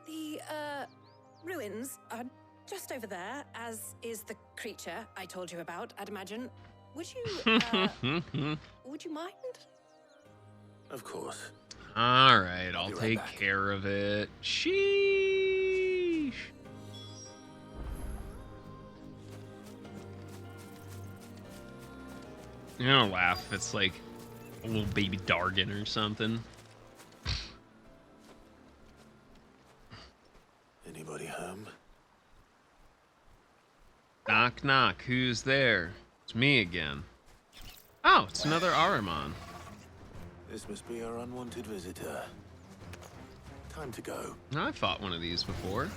The, ruins are just over there, as is the creature I told you about, I'd imagine. Would you, would you mind? Of course. All right, I'll take care of it. Sheesh. You're gonna laugh. It's like a little baby Dargan or something. Anybody home? Knock, knock. Who's there? It's me again. Oh, it's another Ahriman. This must be our unwanted visitor. Time to go. I fought one of these before.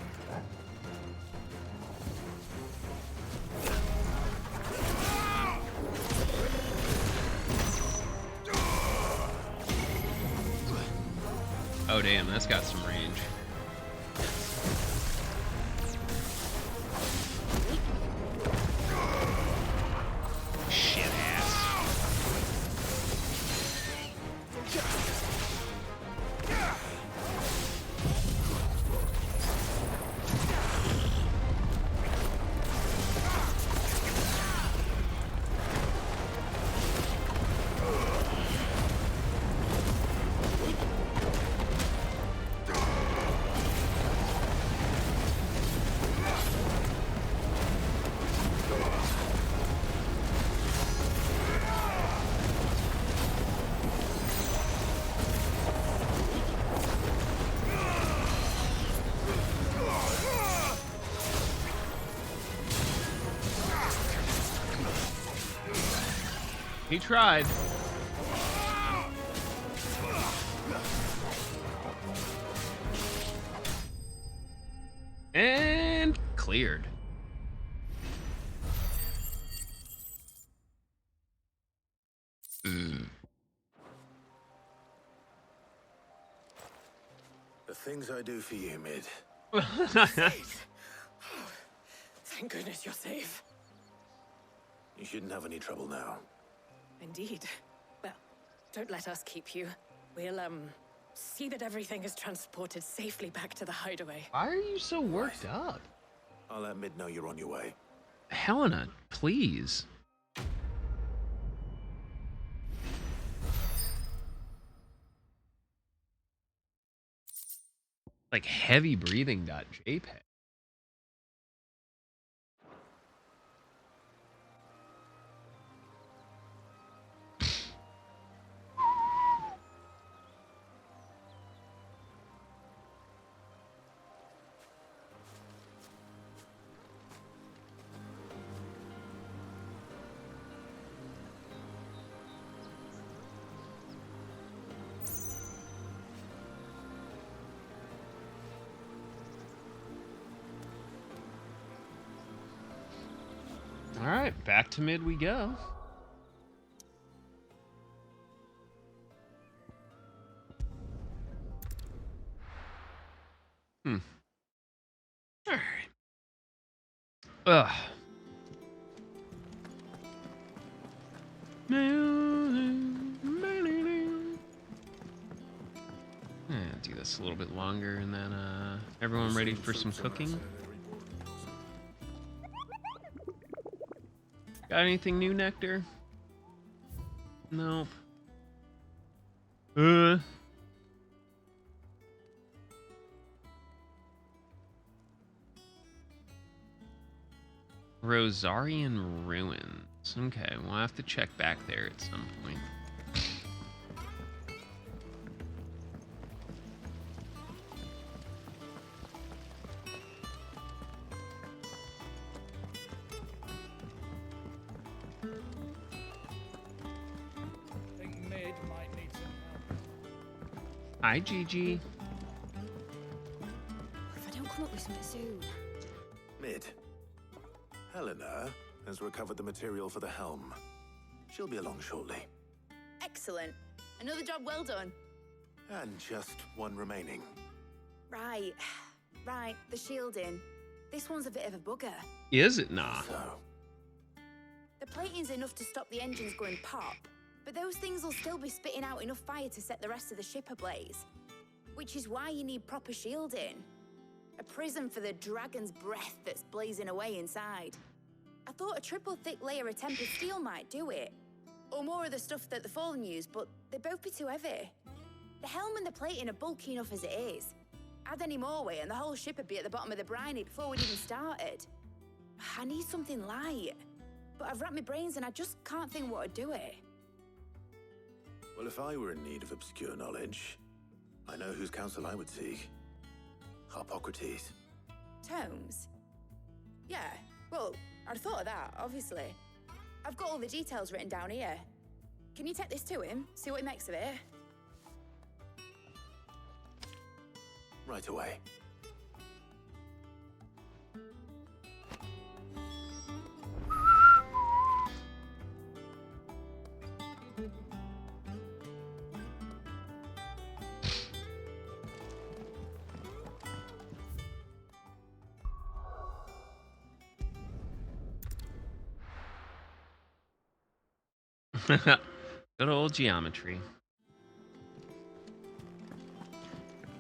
Oh damn, that's got some range. Shit ass. He tried. And cleared. The things I do for you, Mid. Thank goodness you're safe. You shouldn't have any trouble now. Indeed. Well, don't let us keep you. We'll, see that everything is transported safely back to the hideaway. Why are you so worked up? I'll let Mid know you're on your way. Helena, please. Like heavy breathing.jpg. All right, back to Mid we go. All right. Ugh. Do this a little bit longer, and then everyone ready for some cooking? Got anything new, Nectar? Nope. Rosarian Ruins. Okay, we'll have to check back there at some point. Hi, Gigi. If I don't come up with something soon. Mid. Helena has recovered the material for the helm. She'll be along shortly. Excellent. Another job well done. And just one remaining. Right. Right, the shielding. This one's a bit of a bugger. Is it not? The plating's enough to stop the engines going pop, but those things will still be spitting out enough fire to set the rest of the ship ablaze. Which is why you need proper shielding. A prison for the dragon's breath that's blazing away inside. I thought a triple thick layer of tempered steel might do it. Or more of the stuff that the Fallen use, but they'd both be too heavy. The helm and the plating are bulky enough as it is. Add any more weight and the whole ship would be at the bottom of the briny before we'd even started. I need something light. But I've racked my brains and I just can't think what would do it. Well, if I were in need of obscure knowledge, I know whose counsel I would seek. Hippocrates. Tomes? Yeah, well, I'd thought of that, obviously. I've got all the details written down here. Can you take this to him, see what he makes of it? Right away. Good old geometry.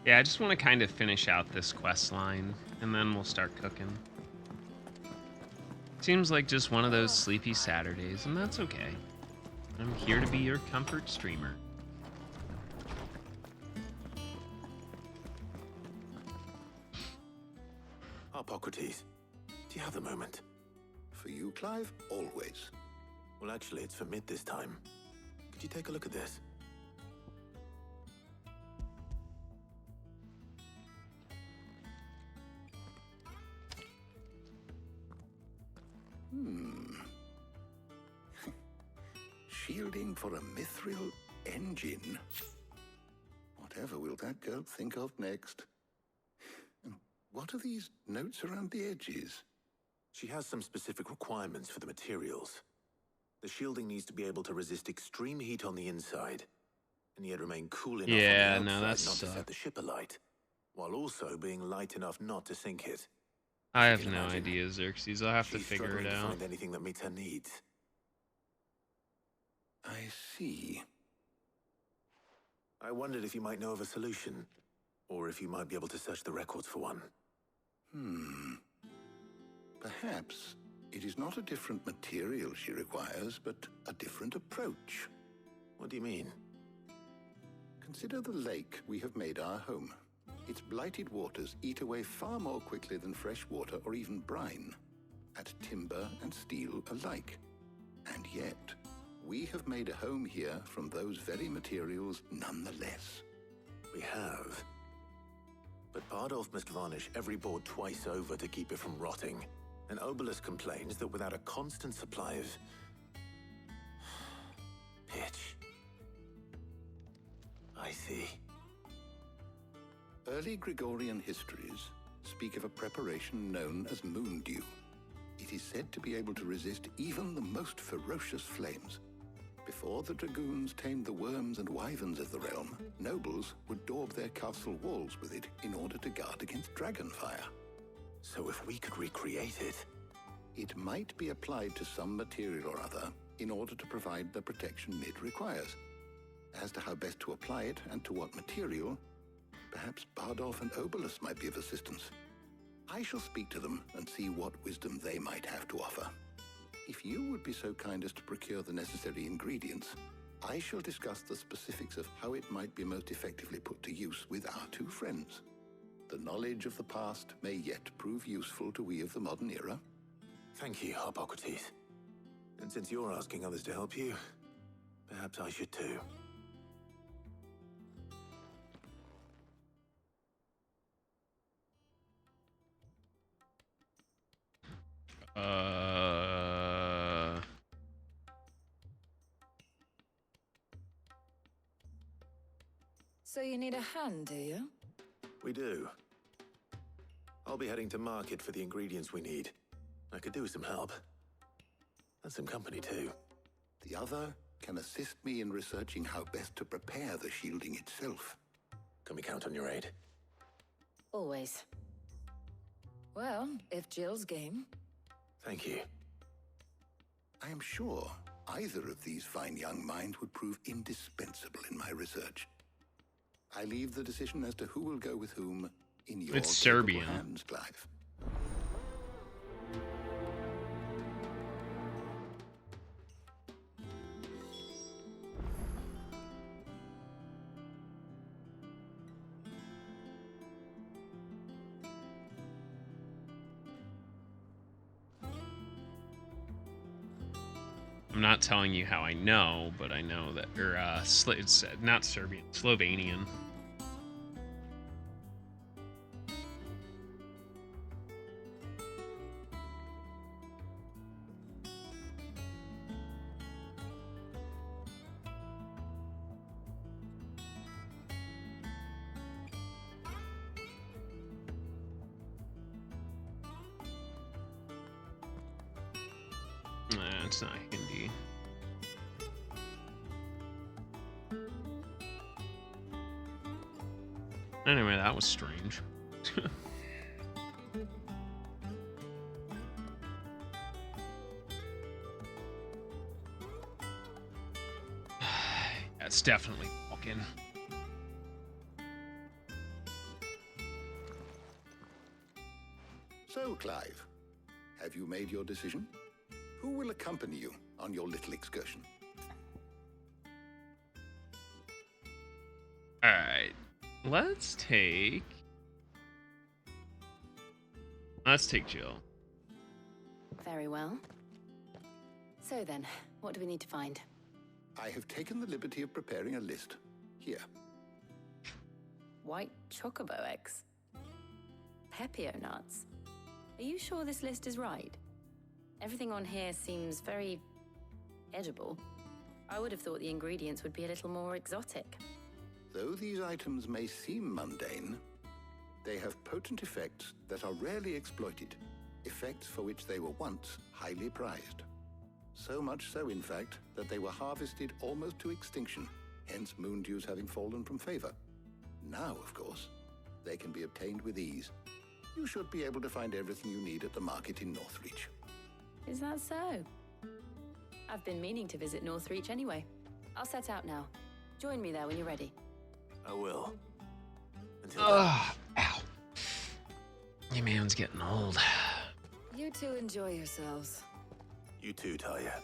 Yeah, I just want to kind of finish out this quest line, and then we'll start cooking. Seems like just one of those sleepy Saturdays, and that's okay. I'm here to be your comfort streamer. Hippocrates, do you have a moment? For you, Clive? Always. Well, actually, it's for Mid this time. Could you take a look at this? Shielding for a mithril engine. Whatever will that girl think of next? And what are these notes around the edges? She has some specific requirements for the materials. The shielding needs to be able to resist extreme heat on the inside, and yet remain cool enough on the outside not to set the ship alight, while also being light enough not to sink it. I have no idea, Xerxes. I'll have to figure it To out. find anything that meets her needs. I see. I wondered if you might know of a solution, or if you might be able to search the records for one. Perhaps it is not a different material she requires, but a different approach. What do you mean? Consider the lake we have made our home. Its blighted waters eat away far more quickly than fresh water or even brine, at timber and steel alike. And yet, we have made a home here from those very materials nonetheless. We have. But Bardolph must varnish every board twice over to keep it from rotting. And Obelus complains that without a constant supply of pitch. I see. Early Gregorian histories speak of a preparation known as moon dew. It is said to be able to resist even the most ferocious flames. Before the dragoons tamed the worms and wyverns of the realm, nobles would daub their castle walls with it in order to guard against dragonfire. So if we could recreate it... It might be applied to some material or other in order to provide the protection Mid requires. As to how best to apply it and to what material, perhaps Bardolph and Obelus might be of assistance. I shall speak to them and see what wisdom they might have to offer. If you would be so kind as to procure the necessary ingredients, I shall discuss the specifics of how it might be most effectively put to use with our two friends. The knowledge of the past may yet prove useful to we of the modern era. Thank you, Hippocrates. And since you're asking others to help you, perhaps I should too. So So you need a hand, do you? We do. I'll be heading to market for the ingredients we need. I could do with some help. And some company, too. The other can assist me in researching how best to prepare the shielding itself. Can we count on your aid? Always. Well, if Jill's game. Thank you. I am sure either of these fine young minds would prove indispensable in my research. I leave the decision as to who will go with whom in your It's Serbian. hands, Clive. I'm not telling you how I know, but I know that, or it's not Serbian, Slovenian. Nah, it's not Hindi. Anyway, that was strange. That's definitely Vulcan. So, Clive, have you made your decision? Who will accompany you on your little excursion? Alright. Let's take Jill. Very well. So then, what do we need to find? I have taken the liberty of preparing a list. Here. White chocobo eggs. Pepio nuts. Are you sure this list is right? Everything on here seems very edible. I would have thought the ingredients would be a little more exotic. Though these items may seem mundane, they have potent effects that are rarely exploited, effects for which they were once highly prized. So much so, in fact, that they were harvested almost to extinction, hence moon dews having fallen from favor. Now, of course, they can be obtained with ease. You should be able to find everything you need at the market in Northreach. Is that so? I've been meaning to visit Northreach anyway. I'll set out now. Join me there when you're ready. I will. Until Ugh, ow. Your man's getting old. You two enjoy yourselves. You too, Talia.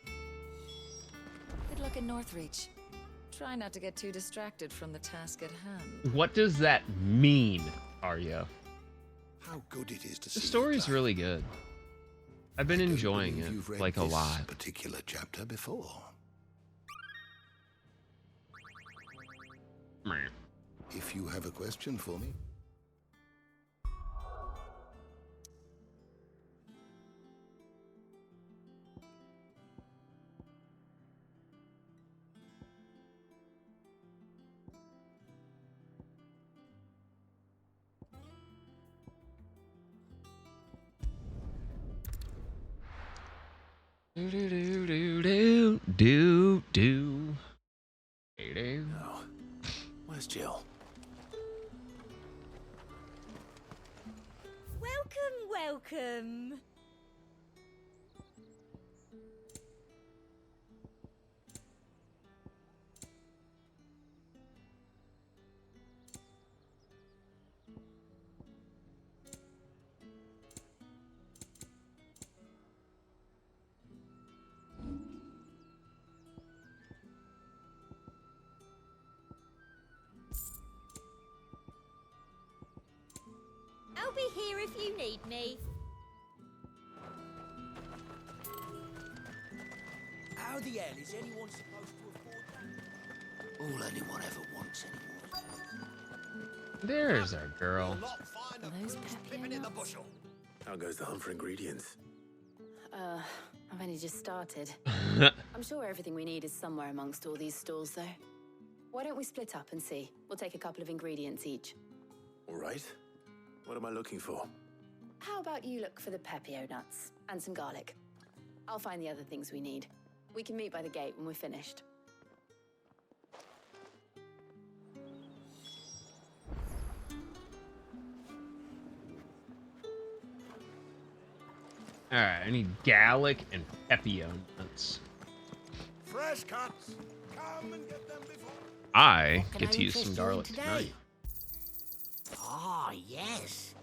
Good luck in Northreach. Try not to get too distracted from the task at hand. What does that mean, Arya? How good it is to see The story's really good. I've been enjoying you've it, read like, a this lot. particular chapter before. Meh. If you have a question for me. Do do do do do do do. Hey, do. No. Where's Jill? Welcome. I'll be here if you need me. How the hell is anyone supposed to afford that? All anyone ever wants anymore. There's our girl. Are those Pepio nuts? How goes the hunt for ingredients? I'm I've only just started. I'm sure everything we need is somewhere amongst all these stalls, though. Why don't we split up and see? We'll take a couple of ingredients each. All right. What am I looking for? How about you look for the pepio nuts and some garlic? I'll find the other things we need. We can meet by the gate when we're finished. Alright, I need garlic and pepio nuts. Fresh cuts. Come and get them before. I get to use some garlic tonight. Ah, yes.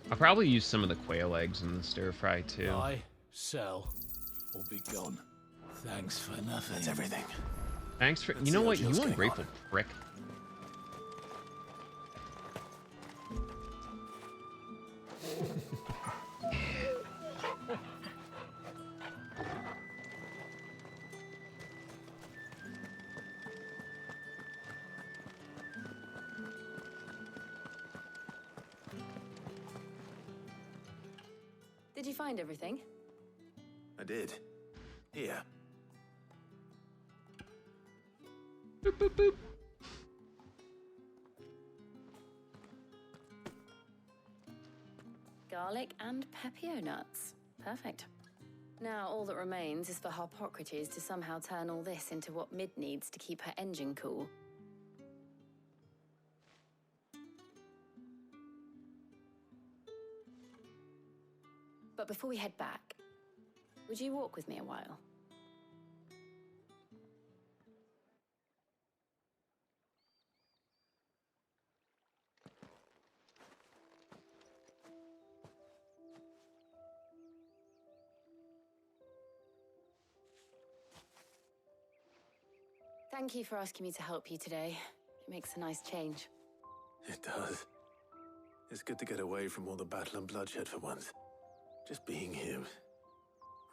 I'll probably use some of the quail eggs in the stir fry too. Buy, sell, or be gone. Thanks for nothing. That's everything. Thanks for. Let's You know see how what? You Jill's getting ungrateful on. prick. Did you find everything? I did. Here. Boop, boop, boop. Garlic and pepio nuts. Perfect. Now all that remains is for Harpocrates to somehow turn all this into what Mid needs to keep her engine cool. But before we head back, would you walk with me a while? Thank you for asking me to help you today. It makes a nice change. It does. It's good to get away from all the battle and bloodshed for once. Just being here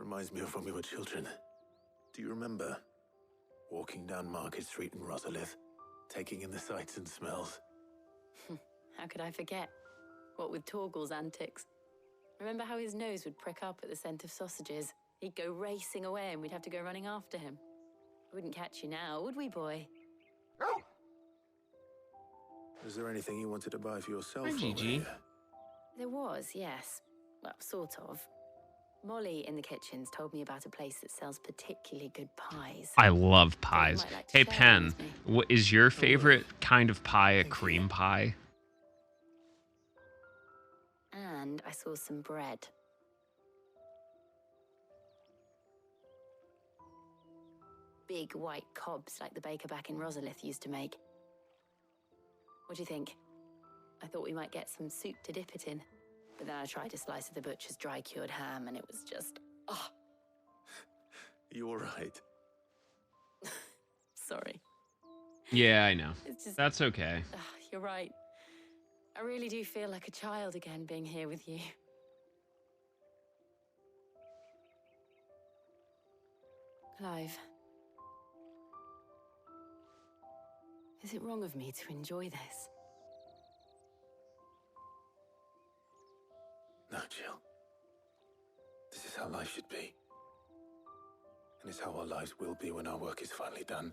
reminds me of when we were children. Do you remember walking down Market Street in Rosalith, taking in the sights and smells? How could I forget? What with Torgal's antics. Remember how his nose would prick up at the scent of sausages? He'd go racing away and we'd have to go running after him. We wouldn't catch you now, would we, boy? Is there anything you wanted to buy for yourself? Hi, Gigi. There was, yes. Well, sort of. Molly in the kitchens told me about a place that sells particularly good pies. I love pies. might like to Hey, share Pen, with me. what is your favorite kind of pie? A cream pie? And I saw some bread. Big white cobs like the baker back in Rosalith used to make. What do you think? I thought we might get some soup to dip it in. But then I tried a slice of the butcher's dry-cured ham and it was just... oh, You all right? sorry. Yeah, I know. It's just... That's okay. You're right. I really do feel like a child again being here with you. Clive. Is it wrong of me to enjoy this? No, Jill. This is how life should be. And it's how our lives will be when our work is finally done.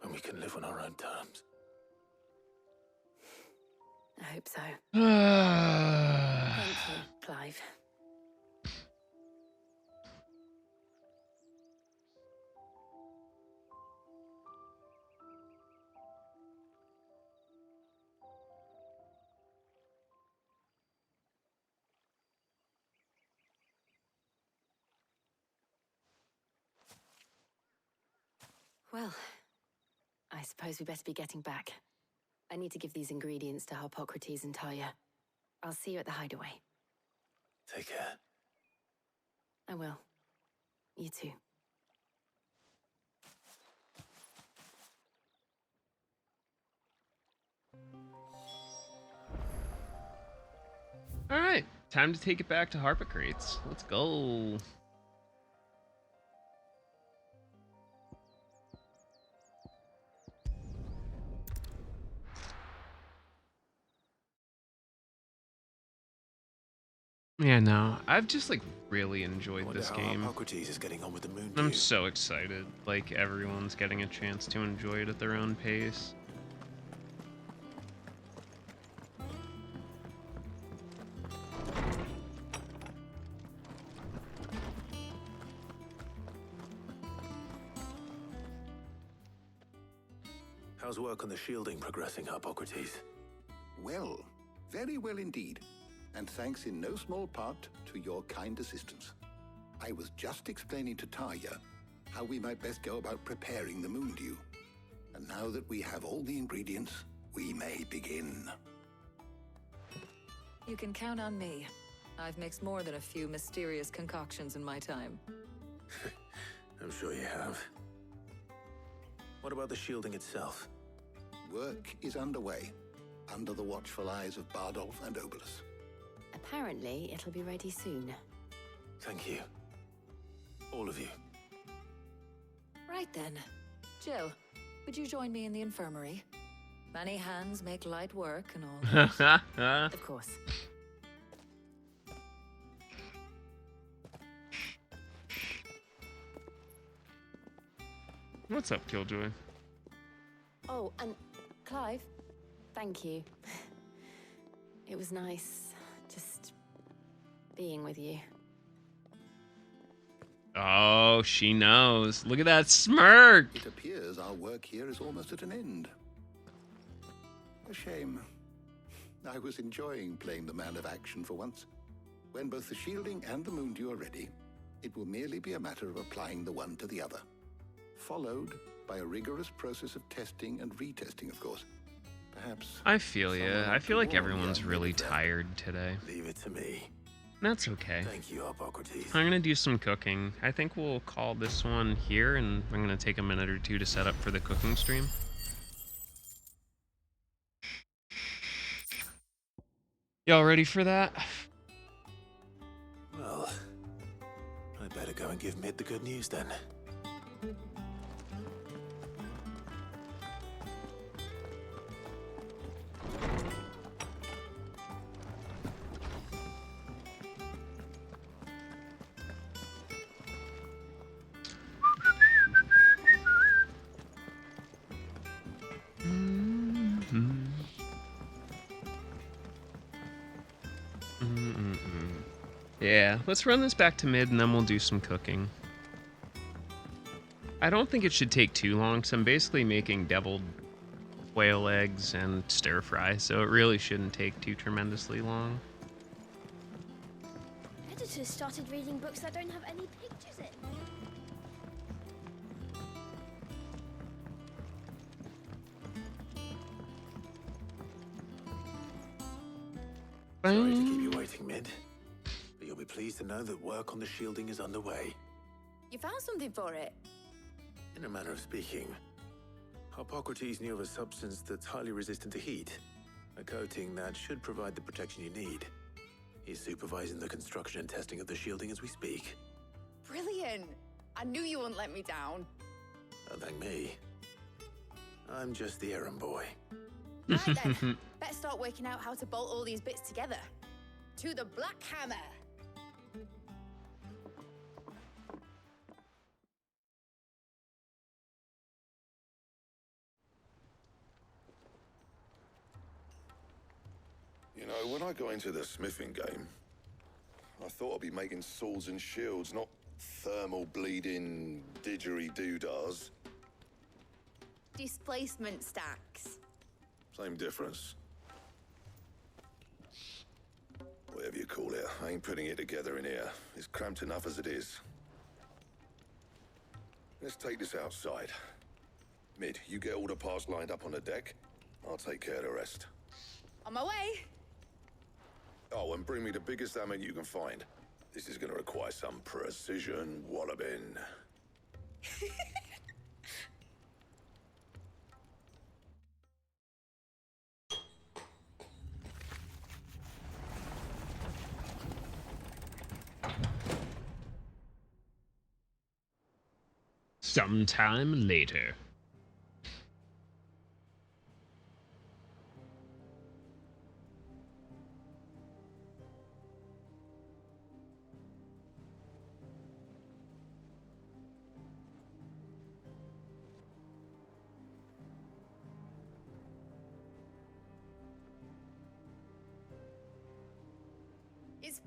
When we can live on our own terms. I hope so. Thank you, Clive. Well, I suppose we better be getting back. I need to give these ingredients to Harpocrates and Talia. I'll see you at the hideaway. Take care. I will. You too. All right, time to take it back to Harpocrates. Let's go. Yeah, no, I've just like really enjoyed this game. Hippocrates is getting on with the moon. I'm so excited. Like everyone's getting a chance to enjoy it at their own pace. How's work on the shielding progressing, Hippocrates? Well, very well indeed. And thanks in no small part to your kind assistance. I was just explaining to Tarja how we might best go about preparing the moon dew. And now that we have all the ingredients, we may begin. You can count on me. I've mixed more than a few mysterious concoctions in my time. I'm sure you have. What about the shielding itself? Work is underway, under the watchful eyes of Bardolph and Obolus. Apparently, it'll be ready soon. Thank you. All of you. Right then. Jill, would you join me in the infirmary? Many hands make light work and all that. Of course. What's up, Killjoy? Oh, and Clive, thank you. It was nice just being with you. Oh, she knows. Look at that smirk. It appears our work here is almost at an end. A shame. I was enjoying playing the man of action for once. When both the shielding and the moon dew are ready, it will merely be a matter of applying the one to the other. Followed by a rigorous process of testing and retesting, of course. Perhaps... I feel ya. I feel like everyone's really tired today. Leave it to me. That's okay. Thank you, Hippocrates. I'm gonna do some cooking. I think we'll call this one here, and I'm gonna take a minute or two to set up for the cooking stream. Y'all ready for that? Well, I better go and give Mid the good news then. Yeah, let's run this back to mid and then we'll do some cooking. I don't think it should take too long, because I'm basically making deviled whale eggs and stir fry, so it really shouldn't take too tremendously long. Editors started reading books that don't have any pictures in. Sorry to keep you waiting, Mid. But you'll be pleased to know that work on the shielding is underway. You found something for it? In a manner of speaking, Hippocrates knew of a substance that's highly resistant to heat. A coating that should provide the protection you need. He's supervising the construction and testing of the shielding as we speak. Brilliant! I knew you wouldn't let me down. Don't thank me. I'm just the errand boy. Right then, better start working out how to bolt all these bits together. To the Black Hammer! You know, when I got into the smithing game, I thought I'd be making swords and shields, not thermal bleeding didgeridoo-dahs. Displacement stacks. Same difference. Whatever you call it, I ain't putting it together in here. It's cramped enough as it is. Let's take this outside. Mid, you get all the parts lined up on the deck. I'll take care of the rest. On my way! Oh, and bring me the biggest hammer you can find. This is gonna require some precision walloping. Sometime later.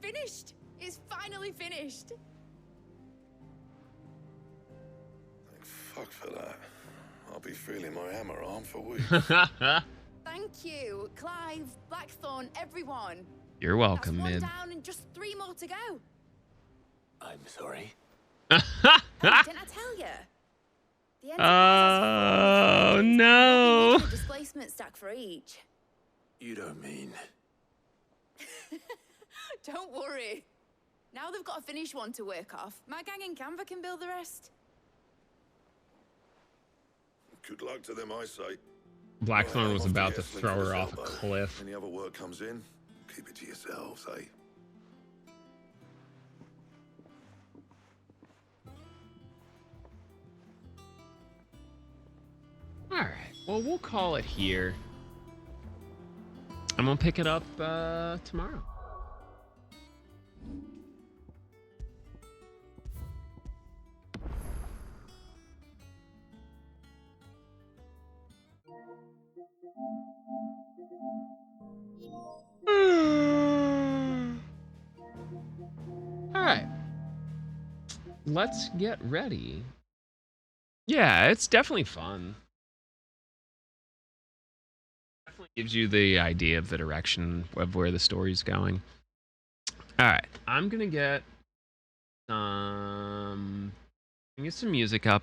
finished! It's finally finished! Thank fuck for that. I'll be feeling my hammer arm for weeks. Thank you, Clive, Blackthorn, everyone. You're welcome, That's one Mid. down and just 3 more to go. I'm sorry. Oh, didn't I tell you? The Enterprise Oh, has 4 no. I'll be making a displacement stack for each. You don't mean... Don't worry. Now they've got a finished one to work off. My gang in Canva can build the rest. Good luck to them, I say. Blackthorn was I'm off about the to Earthling throw for her this off a elbow. cliff. Any other work comes in, keep it to yourselves, eh? Alright, well, we'll call it here. I'm gonna pick it up tomorrow. Alright. Let's get ready. Yeah, it's definitely fun. Definitely gives you the idea of the direction of where the story's going. Alright, I'm gonna get some music up and